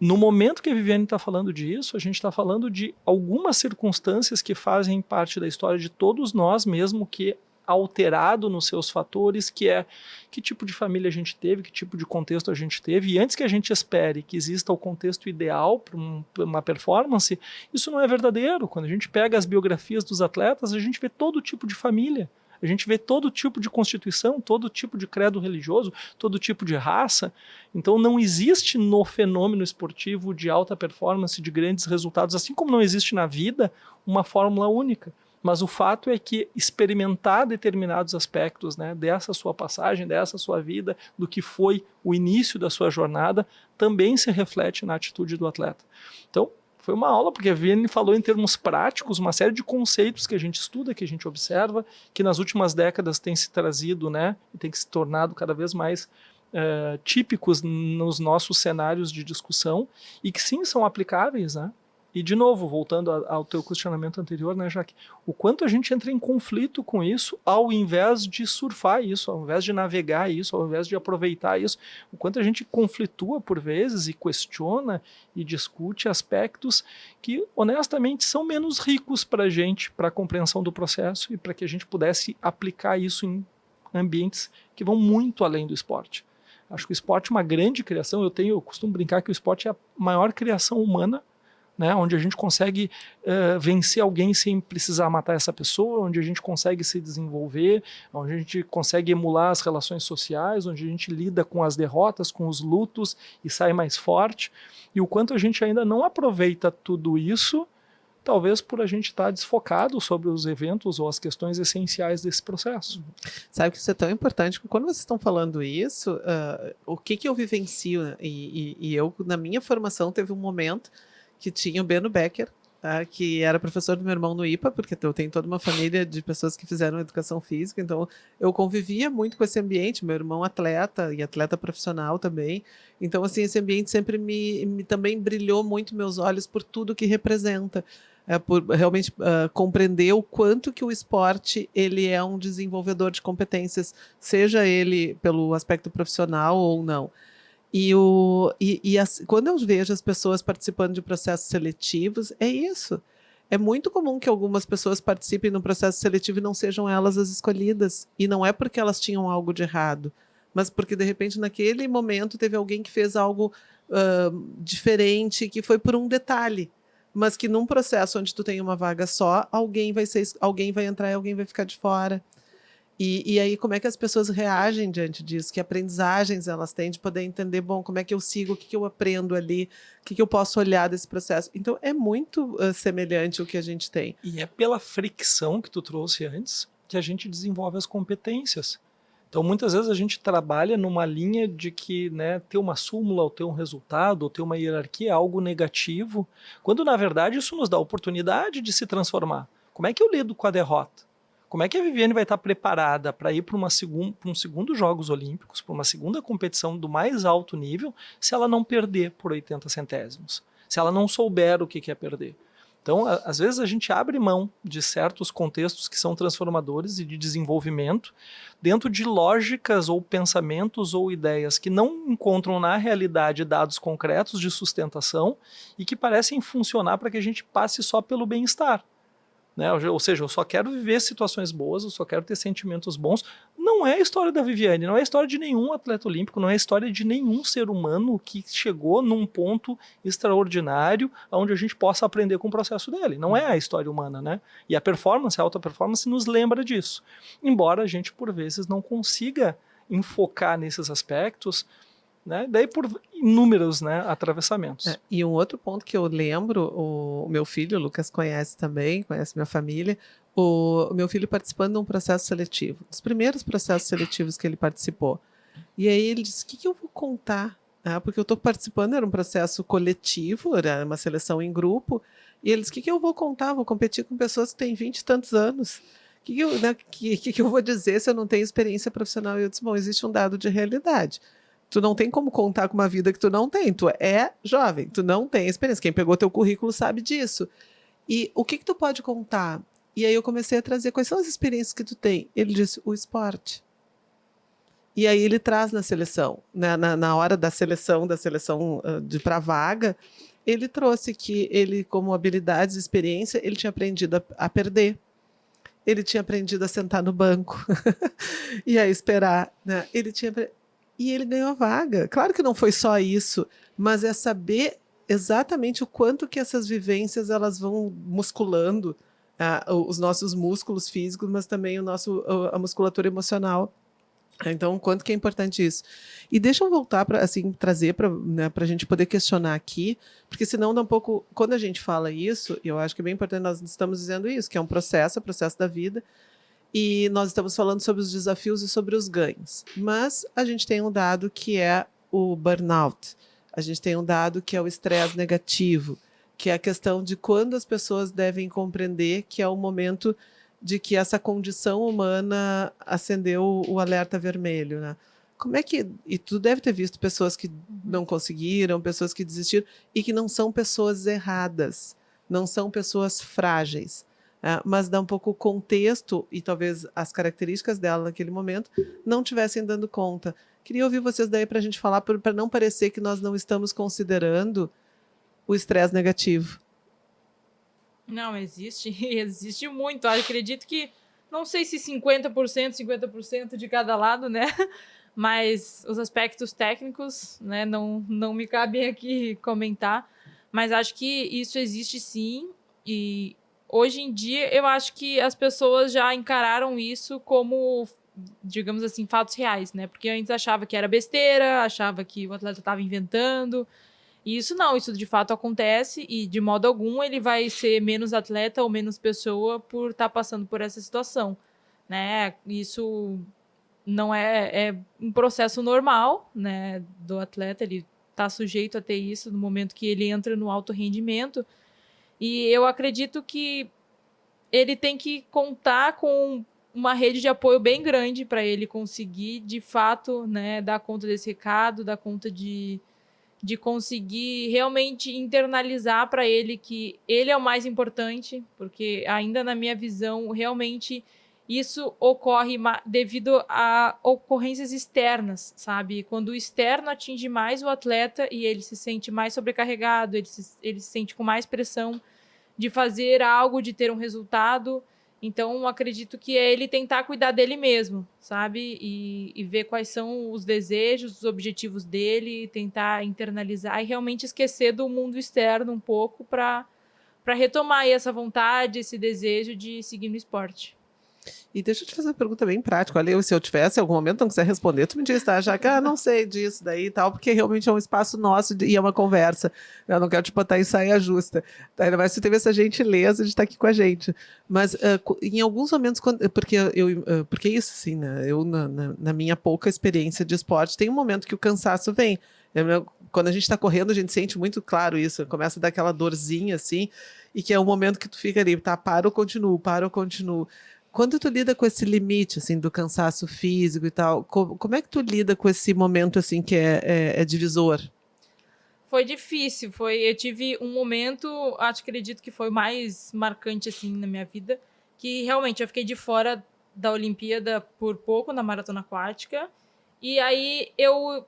[SPEAKER 3] No momento que a Viviane está falando disso, a gente está falando de algumas circunstâncias que fazem parte da história de todos nós, mesmo que alterado nos seus fatores, que é que tipo de família a gente teve, que tipo de contexto a gente teve, e antes que a gente espere que exista o contexto ideal para uma performance, isso não é verdadeiro. Quando a gente pega as biografias dos atletas, a gente vê todo tipo de família, a gente vê todo tipo de constituição, todo tipo de credo religioso, todo tipo de raça. Então não existe no fenômeno esportivo de alta performance, de grandes resultados, assim como não existe na vida, uma fórmula única. Mas o fato é que experimentar determinados aspectos, né, dessa sua passagem, dessa sua vida, do que foi o início da sua jornada, também se reflete na atitude do atleta. Então, foi uma aula, porque a Viviane falou em termos práticos, uma série de conceitos que a gente estuda, que a gente observa, que nas últimas décadas tem se trazido, né, e tem se tornado cada vez mais típicos nos nossos cenários de discussão, e que sim, são aplicáveis, né? E, de novo, voltando ao teu questionamento anterior, né, Jaque? O quanto a gente entra em conflito com isso ao invés de surfar isso, ao invés de navegar isso, ao invés de aproveitar isso. O quanto a gente conflitua por vezes e questiona e discute aspectos que, honestamente, são menos ricos para a gente, para a compreensão do processo e para que a gente pudesse aplicar isso em ambientes que vão muito além do esporte. Acho que o esporte é uma grande criação. Eu costumo brincar que o esporte é a maior criação humana né? Onde a gente consegue vencer alguém sem precisar matar essa pessoa, onde a gente consegue se desenvolver, onde a gente consegue emular as relações sociais, onde a gente lida com as derrotas, com os lutos e sai mais forte. E o quanto a gente ainda não aproveita tudo isso, talvez por a gente estar desfocado sobre os eventos ou as questões essenciais desse processo.
[SPEAKER 1] Sabe que isso é tão importante, que quando vocês estão falando isso, o que eu vivencio, né? E eu, na minha formação, teve um momento que tinha o Beno Becker, tá? Que era professor do meu irmão no IPA, porque eu tenho toda uma família de pessoas que fizeram educação física, então eu convivia muito com esse ambiente, meu irmão atleta, e atleta profissional também, então assim, esse ambiente sempre também brilhou muito meus olhos por tudo que representa. Por realmente compreender o quanto que o esporte ele é um desenvolvedor de competências, seja ele pelo aspecto profissional ou não. Quando eu vejo as pessoas participando de processos seletivos, é isso. É muito comum que algumas pessoas participem no processo seletivo e não sejam elas as escolhidas. E não é porque elas tinham algo de errado, mas porque, de repente, naquele momento, teve alguém que fez algo diferente, que foi por um detalhe. Mas que num processo onde tu tem uma vaga só, alguém vai entrar e alguém vai ficar de fora. E aí, como é que as pessoas reagem diante disso? Que aprendizagens elas têm de poder entender, bom, como é que eu sigo, o que eu aprendo ali, o que eu posso olhar desse processo. Então, é muito semelhante o que a gente tem.
[SPEAKER 3] E é pela fricção que tu trouxe antes que a gente desenvolve as competências. Então, muitas vezes a gente trabalha numa linha de que, né, ter uma súmula, ou ter um resultado, ou ter uma hierarquia é algo negativo, quando, na verdade, isso nos dá a oportunidade de se transformar. Como é que eu lido com a derrota? Como é que a Viviane vai estar preparada para ir para um segundo Jogos Olímpicos, para uma segunda competição do mais alto nível, se ela não perder por 80 centésimos? Se ela não souber o que é perder? Então, às vezes a gente abre mão de certos contextos que são transformadores e de desenvolvimento dentro de lógicas ou pensamentos ou ideias que não encontram na realidade dados concretos de sustentação e que parecem funcionar para que a gente passe só pelo bem-estar. Né? Ou seja, eu só quero viver situações boas, eu só quero ter sentimentos bons. Não é a história da Viviane, não é a história de nenhum atleta olímpico, não é a história de nenhum ser humano que chegou num ponto extraordinário onde a gente possa aprender com o processo dele. Não é a história humana, né? E a performance, a alta performance nos lembra disso. Embora a gente, por vezes, não consiga enfocar nesses aspectos, né? Daí por inúmeros, né, atravessamentos.
[SPEAKER 1] E um outro ponto que eu lembro, o meu filho, o Lucas, conhece também, conhece minha família, o meu filho participando de um processo seletivo, dos primeiros processos seletivos que ele participou. E aí ele disse, o que eu vou contar? Porque eu estou participando, era um processo coletivo, era uma seleção em grupo, e ele disse, o que eu vou contar? Vou competir com pessoas que têm 20 e tantos anos. O que eu vou dizer se eu não tenho experiência profissional? E eu disse, bom, existe um dado de realidade. Tu não tem como contar com uma vida que tu não tem. Tu é jovem, tu não tem experiência. Quem pegou teu currículo sabe disso. E o que tu pode contar? E aí eu comecei a trazer quais são as experiências que tu tem. Ele disse, o esporte. E aí ele traz na seleção, na hora da seleção para vaga, ele trouxe que ele, como habilidades e experiência, ele tinha aprendido a perder. Ele tinha aprendido a sentar no banco e a esperar. Né? E ele ganhou a vaga. Claro que não foi só isso, mas é saber exatamente o quanto que essas vivências elas vão musculando os nossos músculos físicos, mas também a musculatura emocional. Então, quanto que é importante isso. E deixa eu voltar para trazer para a gente poder questionar aqui, porque senão dá um pouco... Quando a gente fala isso, eu acho que é bem importante, nós estamos dizendo isso, que é um processo, da vida, e nós estamos falando sobre os desafios e sobre os ganhos. Mas a gente tem um dado que é o burnout. A gente tem um dado que é o estresse negativo, que é a questão de quando as pessoas devem compreender que é o momento de que essa condição humana acendeu o alerta vermelho. Né? Como é que... E tu deve ter visto pessoas que não conseguiram, pessoas que desistiram, e que não são pessoas erradas, não são pessoas frágeis. Mas dá um pouco o contexto e talvez as características dela naquele momento não estivessem dando conta. Queria ouvir vocês daí para a gente falar, para não parecer que nós não estamos considerando o estresse negativo.
[SPEAKER 2] Não, existe muito. Eu acredito que, não sei se 50% de cada lado, né? Mas os aspectos técnicos, né, não me cabem aqui comentar. Mas acho que isso existe sim, e hoje em dia eu acho que as pessoas já encararam isso como, digamos assim, fatos reais, né? Porque antes achava que era besteira, achava que o atleta estava inventando, e isso não, isso de fato acontece, e de modo algum ele vai ser menos atleta ou menos pessoa por estar passando por essa situação, né? Isso não é um processo normal, né, do atleta, ele está sujeito a ter isso no momento que ele entra no alto rendimento, e eu acredito que ele tem que contar com uma rede de apoio bem grande para ele conseguir, de fato, né, dar conta desse recado, dar conta de conseguir realmente internalizar para ele que ele é o mais importante, porque ainda na minha visão, realmente isso ocorre devido a ocorrências externas, sabe? Quando o externo atinge mais o atleta e ele se sente mais sobrecarregado, ele se sente com mais pressão de fazer algo, de ter um resultado. Então, acredito que é ele tentar cuidar dele mesmo, sabe? E ver quais são os desejos, os objetivos dele, tentar internalizar e realmente esquecer do mundo externo um pouco para retomar aí essa vontade, esse desejo de seguir no esporte.
[SPEAKER 1] E deixa eu te fazer uma pergunta bem prática. Olha, se eu tivesse em algum momento não quiser responder, tu me diz, tá? Já que não sei disso daí e tal, porque realmente é um espaço nosso e é uma conversa. Eu não quero te botar em saia justa. Tá? Ainda mais se teve essa gentileza de estar aqui com a gente. Mas em alguns momentos, porque isso, assim, né? Eu, na minha pouca experiência de esporte, tem um momento que o cansaço vem. Quando a gente está correndo, a gente sente muito claro isso. Começa a dar aquela dorzinha, assim, e que é o momento que tu fica ali, tá? Para ou continuo, para ou continuo. Quando tu lida com esse limite, assim, do cansaço físico e tal, como é que tu lida com esse momento, assim, que é divisor?
[SPEAKER 2] Foi difícil, eu tive um momento, acredito que foi o mais marcante, assim, na minha vida, que realmente eu fiquei de fora da Olimpíada por pouco, na maratona aquática, e aí eu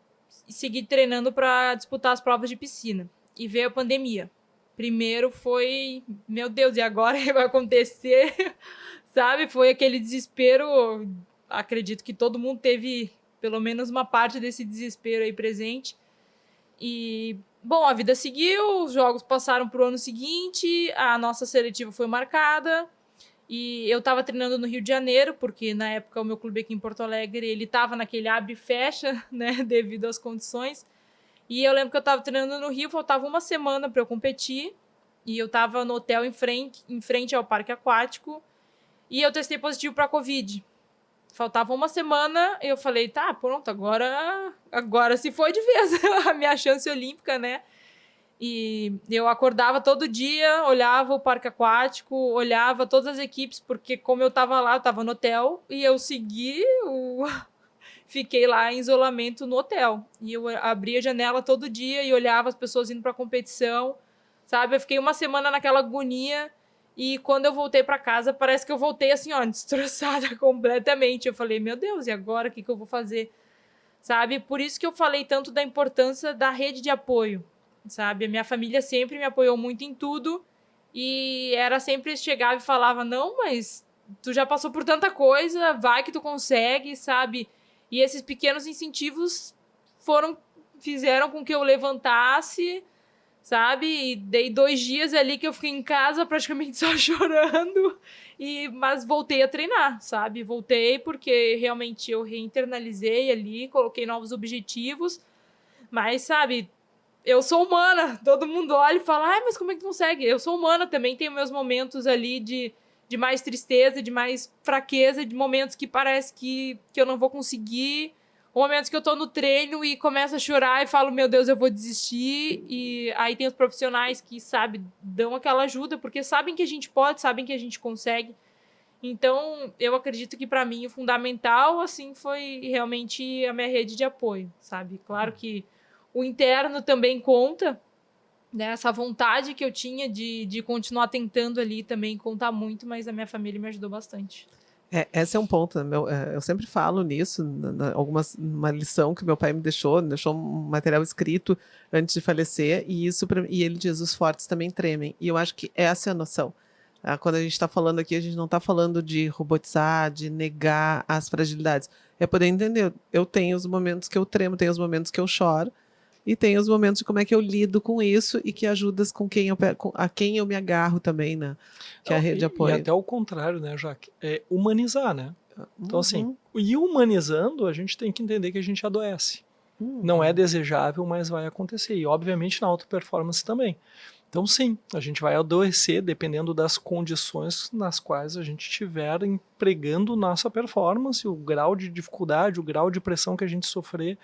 [SPEAKER 2] segui treinando para disputar as provas de piscina, e veio a pandemia. Primeiro foi, meu Deus, e agora o que vai acontecer? Sabe? Foi aquele desespero, acredito que todo mundo teve pelo menos uma parte desse desespero aí presente. E, bom, a vida seguiu, os jogos passaram para o ano seguinte, a nossa seletiva foi marcada, e eu estava treinando no Rio de Janeiro, porque na época o meu clube aqui em Porto Alegre, ele estava naquele abre e fecha, né, devido às condições. E eu lembro que eu estava treinando no Rio, faltava uma semana para eu competir, e eu estava no hotel em frente ao parque aquático, e eu testei positivo para Covid. Faltava uma semana, eu falei, tá, pronto, agora se foi de vez a minha chance olímpica, né? E eu acordava todo dia, olhava o parque aquático, olhava todas as equipes, porque como eu tava lá, eu tava no hotel, e eu fiquei lá em isolamento no hotel. E eu abria a janela todo dia e olhava as pessoas indo pra competição, sabe? Eu fiquei uma semana naquela agonia. E quando eu voltei para casa, parece que eu voltei assim, ó, destroçada completamente. Eu falei, meu Deus, e agora o que eu vou fazer? Sabe? Por isso que eu falei tanto da importância da rede de apoio, sabe? A minha família sempre me apoiou muito em tudo e era sempre chegava e falava, não, mas tu já passou por tanta coisa, vai que tu consegue, sabe? E esses pequenos incentivos fizeram com que eu levantasse, sabe? E dei 2 dias ali que eu fiquei em casa praticamente só chorando, mas voltei a treinar, sabe? Voltei porque realmente eu reinternalizei ali, coloquei novos objetivos, mas, sabe, eu sou humana, todo mundo olha e fala, ai, mas como é que tu consegue? Eu sou humana também, tenho meus momentos ali de mais tristeza, de mais fraqueza, de momentos que parece que eu não vou conseguir, momentos que eu tô no treino e começo a chorar e falo, meu Deus, eu vou desistir. E aí tem os profissionais que, sabe, dão aquela ajuda, porque sabem que a gente pode, sabem que a gente consegue. Então, eu acredito que para mim o fundamental, assim, foi realmente a minha rede de apoio, sabe? Claro que o interno também conta, né? Essa vontade que eu tinha de continuar tentando ali também conta muito, mas a minha família me ajudou bastante.
[SPEAKER 1] Esse é um ponto, né? Eu sempre falo nisso, uma lição que meu pai me deixou um material escrito antes de falecer, e ele diz, os fortes também tremem. E eu acho que essa é a noção. Quando a gente está falando aqui, a gente não está falando de robotizar, de negar as fragilidades. É poder entender, eu tenho os momentos que eu tremo, tenho os momentos que eu choro, e tem os momentos de como é que eu lido com isso e que ajudas com quem a quem eu me agarro também, né? Que é a rede de
[SPEAKER 3] E
[SPEAKER 1] apoio.
[SPEAKER 3] até o contrário, né, Jaque? É humanizar, né? Então, assim,
[SPEAKER 1] Uhum,
[SPEAKER 3] e humanizando, a gente tem que entender que a gente adoece. Não é
[SPEAKER 1] uhum.
[SPEAKER 3] desejável, mas vai acontecer. E, obviamente, na auto performance também. Então, sim, a gente vai adoecer dependendo das condições nas quais a gente estiver empregando nossa performance, o grau de dificuldade, o grau de pressão que a gente sofrer.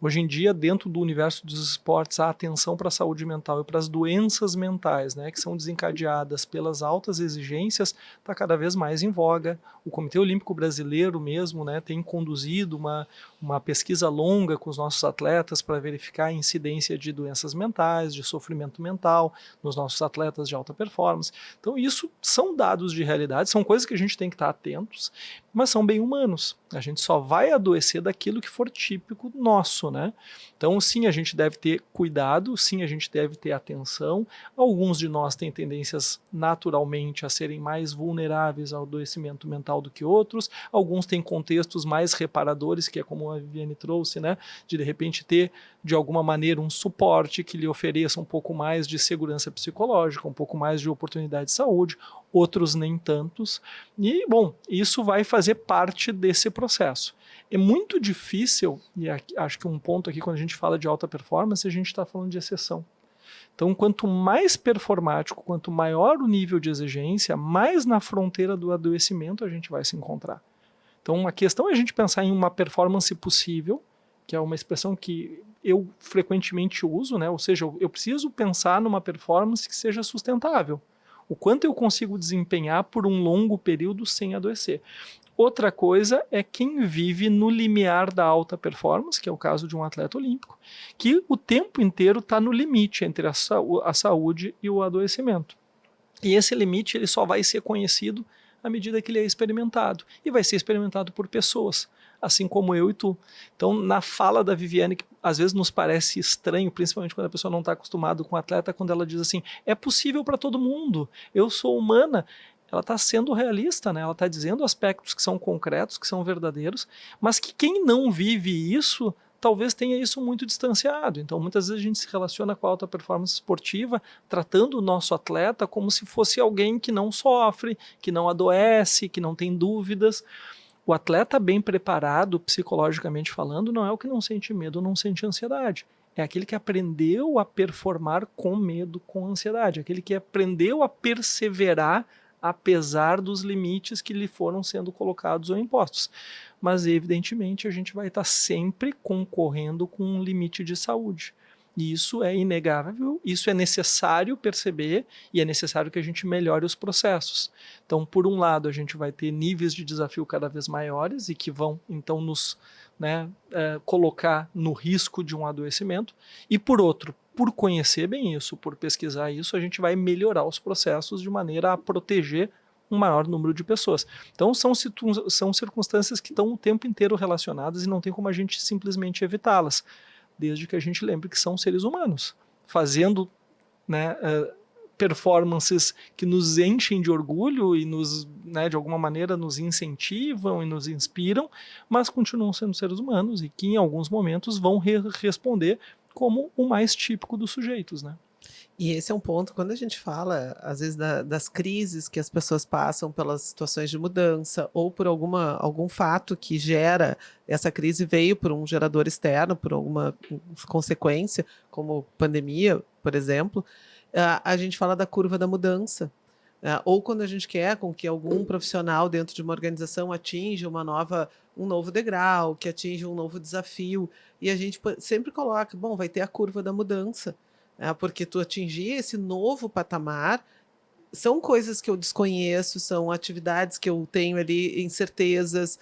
[SPEAKER 3] Hoje em dia, dentro do universo dos esportes, a atenção para a saúde mental e para as doenças mentais, né, que são desencadeadas pelas altas exigências, está cada vez mais em voga. O Comitê Olímpico Brasileiro mesmo, né, tem conduzido uma pesquisa longa com os nossos atletas para verificar a incidência de doenças mentais, de sofrimento mental nos nossos atletas de alta performance. Então, isso são dados de realidade, são coisas que a gente tem que estar atentos, mas são bem humanos. A gente só vai adoecer daquilo que for típico nosso, né? Então, sim, a gente deve ter cuidado, sim, a gente deve ter atenção. Alguns de nós têm tendências naturalmente a serem mais vulneráveis ao adoecimento mental do que outros. Alguns têm contextos mais reparadores, que é como a Viviane trouxe, né? De repente ter, de alguma maneira, um suporte que lhe ofereça um pouco mais de segurança psicológica, um pouco mais de oportunidade de saúde, outros nem tantos. E, bom, isso vai fazer parte desse processo. É muito difícil, e acho que um ponto aqui quando a gente fala de alta performance, a gente está falando de exceção. Então, quanto mais performático, quanto maior o nível de exigência, mais na fronteira do adoecimento a gente vai se encontrar. Então, a questão é a gente pensar em uma performance possível, que é uma expressão que eu frequentemente uso, né? Ou seja, eu preciso pensar numa performance que seja sustentável. O quanto eu consigo desempenhar por um longo período sem adoecer. Outra coisa é quem vive no limiar da alta performance, que é o caso de um atleta olímpico, que o tempo inteiro está no limite entre a saúde e o adoecimento. E esse limite ele só vai ser conhecido à medida que ele é experimentado. E vai ser experimentado por pessoas, assim como eu e tu. Então, na fala da Viviane, que às vezes nos parece estranho, principalmente quando a pessoa não está acostumada com o atleta, quando ela diz assim, é possível para todo mundo, eu sou humana. Ela está sendo realista, né? Ela está dizendo aspectos que são concretos, que são verdadeiros, mas que quem não vive isso talvez tenha isso muito distanciado. Então, muitas vezes a gente se relaciona com a alta performance esportiva, tratando o nosso atleta como se fosse alguém que não sofre, que não adoece, que não tem dúvidas. O atleta bem preparado, psicologicamente falando, não é o que não sente medo, não sente ansiedade. É aquele que aprendeu a performar com medo, com ansiedade. Aquele que aprendeu a perseverar apesar dos limites que lhe foram sendo colocados ou impostos. Mas, evidentemente, a gente vai estar sempre concorrendo com um limite de saúde. E isso é inegável, isso é necessário perceber e é necessário que a gente melhore os processos. Então, por um lado, a gente vai ter níveis de desafio cada vez maiores e que vão, então, nos colocar no risco de um adoecimento. E, por outro, por conhecer bem isso, por pesquisar isso, a gente vai melhorar os processos de maneira a proteger um maior número de pessoas. Então, são circunstâncias que estão o tempo inteiro relacionadas e não tem como a gente simplesmente evitá-las, desde que a gente lembre que são seres humanos, fazendo, né, performances que nos enchem de orgulho e nos, né, de alguma maneira nos incentivam e nos inspiram, mas continuam sendo seres humanos e que em alguns momentos vão responder como o mais típico dos sujeitos, né?
[SPEAKER 1] E esse é um ponto, quando a gente fala, às vezes, das crises que as pessoas passam pelas situações de mudança ou por algum fato que gera, essa crise veio por um gerador externo, por alguma consequência, como pandemia, por exemplo, a gente fala da curva da mudança. Ou quando a gente quer com que algum profissional dentro de uma organização atinja um novo degrau, que atinja um novo desafio, e a gente sempre coloca, bom, vai ter a curva da mudança. Porque tu atingir esse novo patamar são coisas que eu desconheço, são atividades que eu tenho ali incertezas,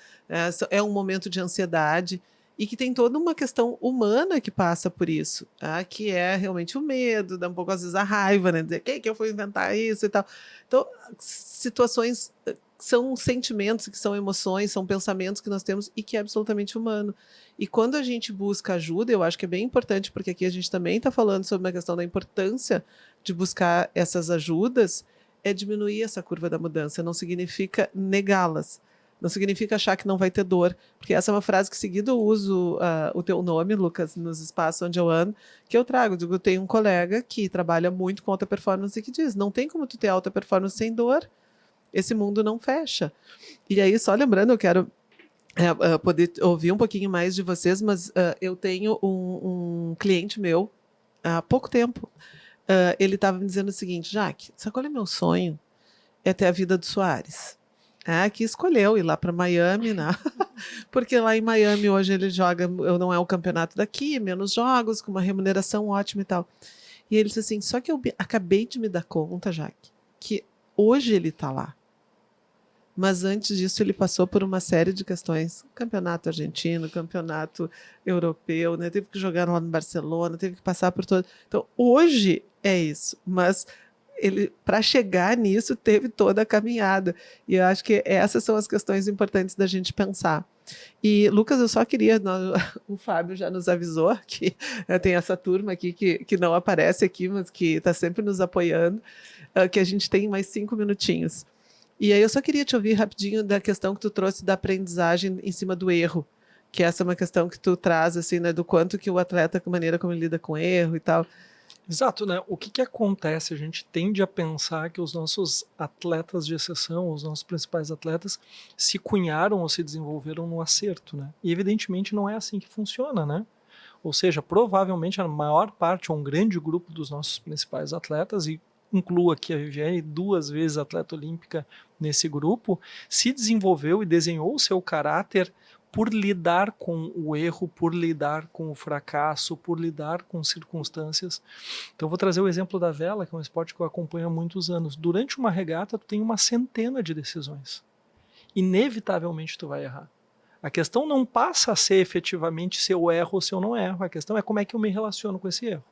[SPEAKER 1] é um momento de ansiedade e que tem toda uma questão humana que passa por isso, que é realmente o medo, dá um pouco às vezes a raiva, né? Dizer que eu fui inventar isso e tal. Então, situações são sentimentos, que são emoções, são pensamentos que nós temos e que é absolutamente humano. E quando a gente busca ajuda, eu acho que é bem importante, porque aqui a gente também está falando sobre uma questão da importância de buscar essas ajudas, é diminuir essa curva da mudança, não significa negá-las, Não significa achar que não vai ter dor, porque essa é uma frase que seguido eu uso o teu nome, Lucas, nos espaços onde eu ando, que eu trago. Digo, eu tenho um colega que trabalha muito com alta performance e que diz, não tem como tu ter alta performance sem dor, esse mundo não fecha. E aí, só lembrando, eu quero poder ouvir um pouquinho mais de vocês, mas eu tenho um cliente meu, há pouco tempo, ele estava me dizendo o seguinte, Jaque, sabe qual é meu sonho? É ter a vida do Soares. Que escolheu ir lá para Miami, né? Porque lá em Miami hoje ele joga, não é o campeonato daqui, menos jogos, com uma remuneração ótima e tal. E ele disse assim, só que eu acabei de me dar conta, Jaque, que hoje ele está lá. Mas antes disso ele passou por uma série de questões, campeonato argentino, campeonato europeu, né? Teve que jogar lá no Barcelona, teve que passar por todo. Então hoje é isso, mas ele, para chegar nisso, teve toda a caminhada. E eu acho que essas são as questões importantes da gente pensar. E, Lucas, eu só queria... o Fábio já nos avisou que tem essa turma aqui que não aparece aqui, mas que está sempre nos apoiando, que a gente tem mais 5 minutinhos. E aí eu só queria te ouvir rapidinho da questão que tu trouxe da aprendizagem em cima do erro, que essa é uma questão que tu traz, assim, né, do quanto que o atleta, a maneira como ele lida com erro e tal.
[SPEAKER 3] Exato, né? O que acontece? A gente tende a pensar que os nossos atletas de exceção, os nossos principais atletas, se cunharam ou se desenvolveram no acerto, né? E evidentemente não é assim que funciona, né? Ou seja, provavelmente a maior parte, ou um grande grupo dos nossos principais atletas, e incluo aqui a Viviane, 2 vezes atleta olímpica nesse grupo, se desenvolveu e desenhou o seu caráter por lidar com o erro, por lidar com o fracasso, por lidar com circunstâncias. Então eu vou trazer o exemplo da vela, que é um esporte que eu acompanho há muitos anos. Durante uma regata, tu tem uma centena de decisões. Inevitavelmente tu vai errar. A questão não passa a ser efetivamente se eu erro ou se eu não erro. A questão é como é que eu me relaciono com esse erro.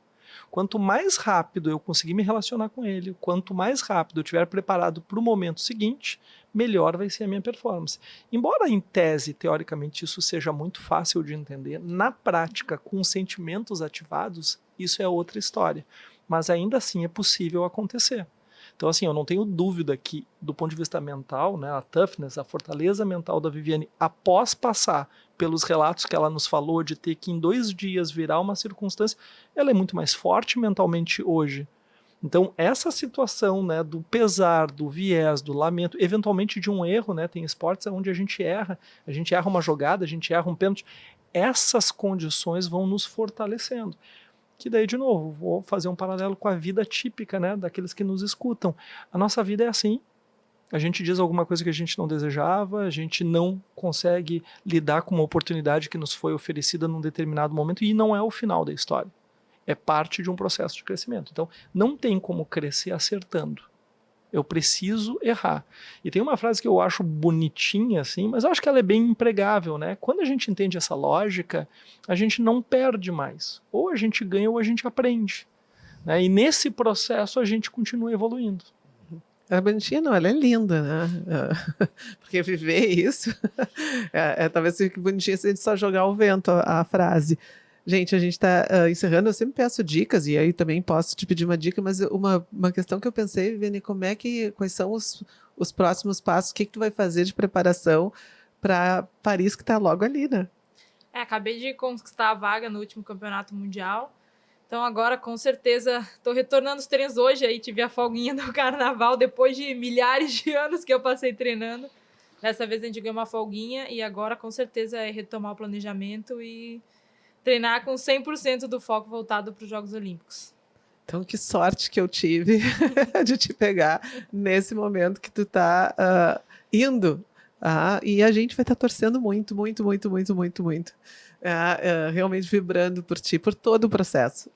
[SPEAKER 3] Quanto mais rápido eu conseguir me relacionar com ele, quanto mais rápido eu estiver preparado para o momento seguinte, melhor vai ser a minha performance. Embora em tese, teoricamente, isso seja muito fácil de entender, na prática, com sentimentos ativados, isso é outra história. Mas ainda assim é possível acontecer. Então, assim, eu não tenho dúvida que, do ponto de vista mental, né, a toughness, a fortaleza mental da Viviane, após passar pelos relatos que ela nos falou de ter que em 2 dias virar uma circunstância, ela é muito mais forte mentalmente hoje. Então, essa situação, né, do pesar, do viés, do lamento, eventualmente de um erro, né, tem esportes onde a gente erra uma jogada, a gente erra um pênalti, essas condições vão nos fortalecendo. Que daí, de novo, vou fazer um paralelo com a vida típica, né, daqueles que nos escutam. A nossa vida é assim. A gente diz alguma coisa que a gente não desejava, a gente não consegue lidar com uma oportunidade que nos foi oferecida num determinado momento e não é o final da história. É parte de um processo de crescimento. Então, não tem como crescer acertando. Eu preciso errar. E tem uma frase que eu acho bonitinha, assim, mas eu acho que ela é bem empregável, né? Quando a gente entende essa lógica, a gente não perde mais. Ou a gente ganha ou a gente aprende. Né? E nesse processo a gente continua evoluindo.
[SPEAKER 1] A bonitinha não, ela é linda, né? Porque viver isso, talvez fique bonitinha se a gente só jogar ao vento a frase. Gente, a gente está encerrando, eu sempre peço dicas, e aí também posso te pedir uma dica, mas uma questão que eu pensei, Viviane, quais são os próximos passos, o que tu vai fazer de preparação para Paris, que está logo ali, né?
[SPEAKER 2] Acabei de conquistar a vaga no último campeonato mundial, então agora com certeza estou retornando os treinos hoje, aí tive a folguinha do carnaval, depois de milhares de anos que eu passei treinando, dessa vez a gente ganhou uma folguinha, e agora com certeza é retomar o planejamento e treinar com 100% do foco voltado para os Jogos Olímpicos.
[SPEAKER 1] Então, que sorte que eu tive de te pegar nesse momento que tu tá indo. E a gente vai estar torcendo muito, muito, muito, muito, muito, muito. Realmente vibrando por ti, por todo o processo.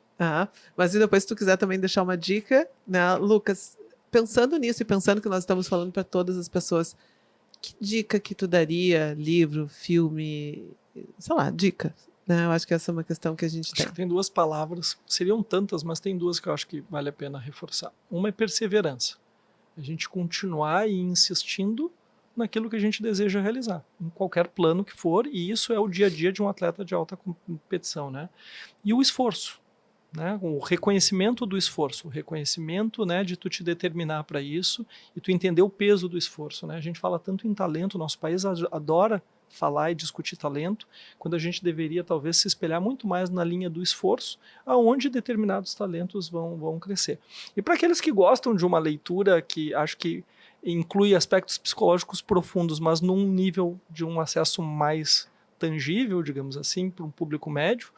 [SPEAKER 1] Mas e depois, se tu quiser também deixar uma dica, né, Lucas, pensando nisso e pensando que nós estamos falando para todas as pessoas, que dica que tu daria? Livro, filme, sei lá, dica. Eu acho que essa é uma questão que a gente tem.
[SPEAKER 3] Acho que tem 2 palavras, seriam tantas, mas tem 2 que eu acho que vale a pena reforçar. Uma é perseverança. A gente continuar e insistindo naquilo que a gente deseja realizar, em qualquer plano que for, e isso é o dia a dia de um atleta de alta competição, né? E o esforço. né? O reconhecimento do esforço, o reconhecimento, né, de tu te determinar para isso e tu entender o peso do esforço, né? A gente fala tanto em talento, nosso país adora falar e discutir talento, quando a gente deveria talvez se espelhar muito mais na linha do esforço, aonde determinados talentos vão crescer. E para aqueles que gostam de uma leitura que acho que inclui aspectos psicológicos profundos, mas num nível de um acesso mais tangível, digamos assim, para um público médio.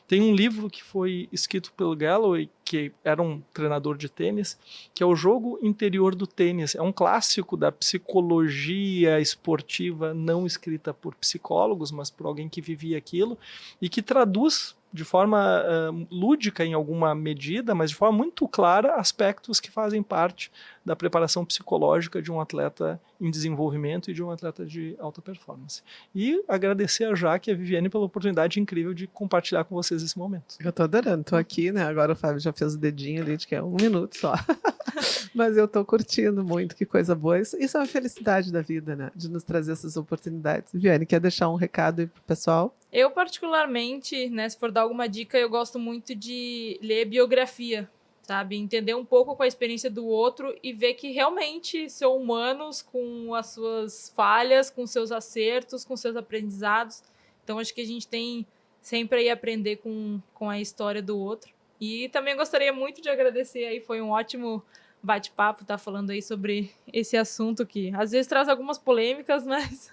[SPEAKER 3] Tem um livro que foi escrito pelo Galloway, que era um treinador de tênis, que é O Jogo Interior do Tênis. É um clássico da psicologia esportiva, não escrita por psicólogos, mas por alguém que vivia aquilo, e que traduz de forma lúdica em alguma medida, mas de forma muito clara, aspectos que fazem parte da preparação psicológica de um atleta em desenvolvimento e de um atleta de alta performance. E agradecer a Jaque e a Viviane pela oportunidade incrível de compartilhar com vocês esse momento.
[SPEAKER 1] Eu tô adorando, tô aqui, né? Agora o Fábio já fez o dedinho ali, de que é 1 minuto só. Mas eu tô curtindo muito, que coisa boa. Isso é uma felicidade da vida, né? De nos trazer essas oportunidades. Viviane, quer deixar um recado aí pro pessoal?
[SPEAKER 2] Eu, particularmente, né, se for dar alguma dica, eu gosto muito de ler biografia, sabe? Entender um pouco com a experiência do outro e ver que realmente são humanos com as suas falhas, com seus acertos, com seus aprendizados. Então, acho que a gente tem sempre aí a aprender com a história do outro. E também gostaria muito de agradecer aí, foi um ótimo bate-papo, tá falando aí sobre esse assunto que às vezes traz algumas polêmicas, mas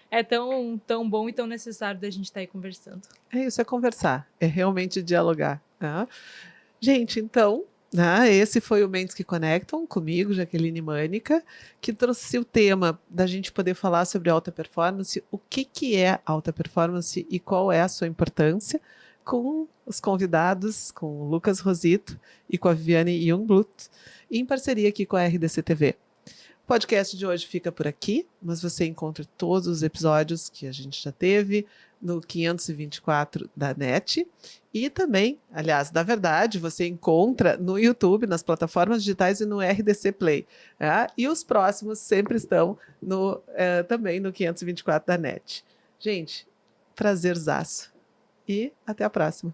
[SPEAKER 2] é tão bom e tão necessário da gente estar aí conversando.
[SPEAKER 1] É isso, é conversar, é realmente dialogar. Tá? Gente, então, né, esse foi o Mentes que Conectam, comigo, Jaqueline Mânica, que trouxe o tema da gente poder falar sobre alta performance, o que é alta performance e qual é a sua importância, com os convidados, com o Lucas Rosito e com a Viviane Jungblut, em parceria aqui com a RDC TV. O podcast de hoje fica por aqui, mas você encontra todos os episódios que a gente já teve no 524 da NET e também, aliás, da verdade, você encontra no YouTube, nas plataformas digitais e no RDC Play. Tá? E os próximos sempre estão também no 524 da NET. Gente, prazerzaço. E até a próxima.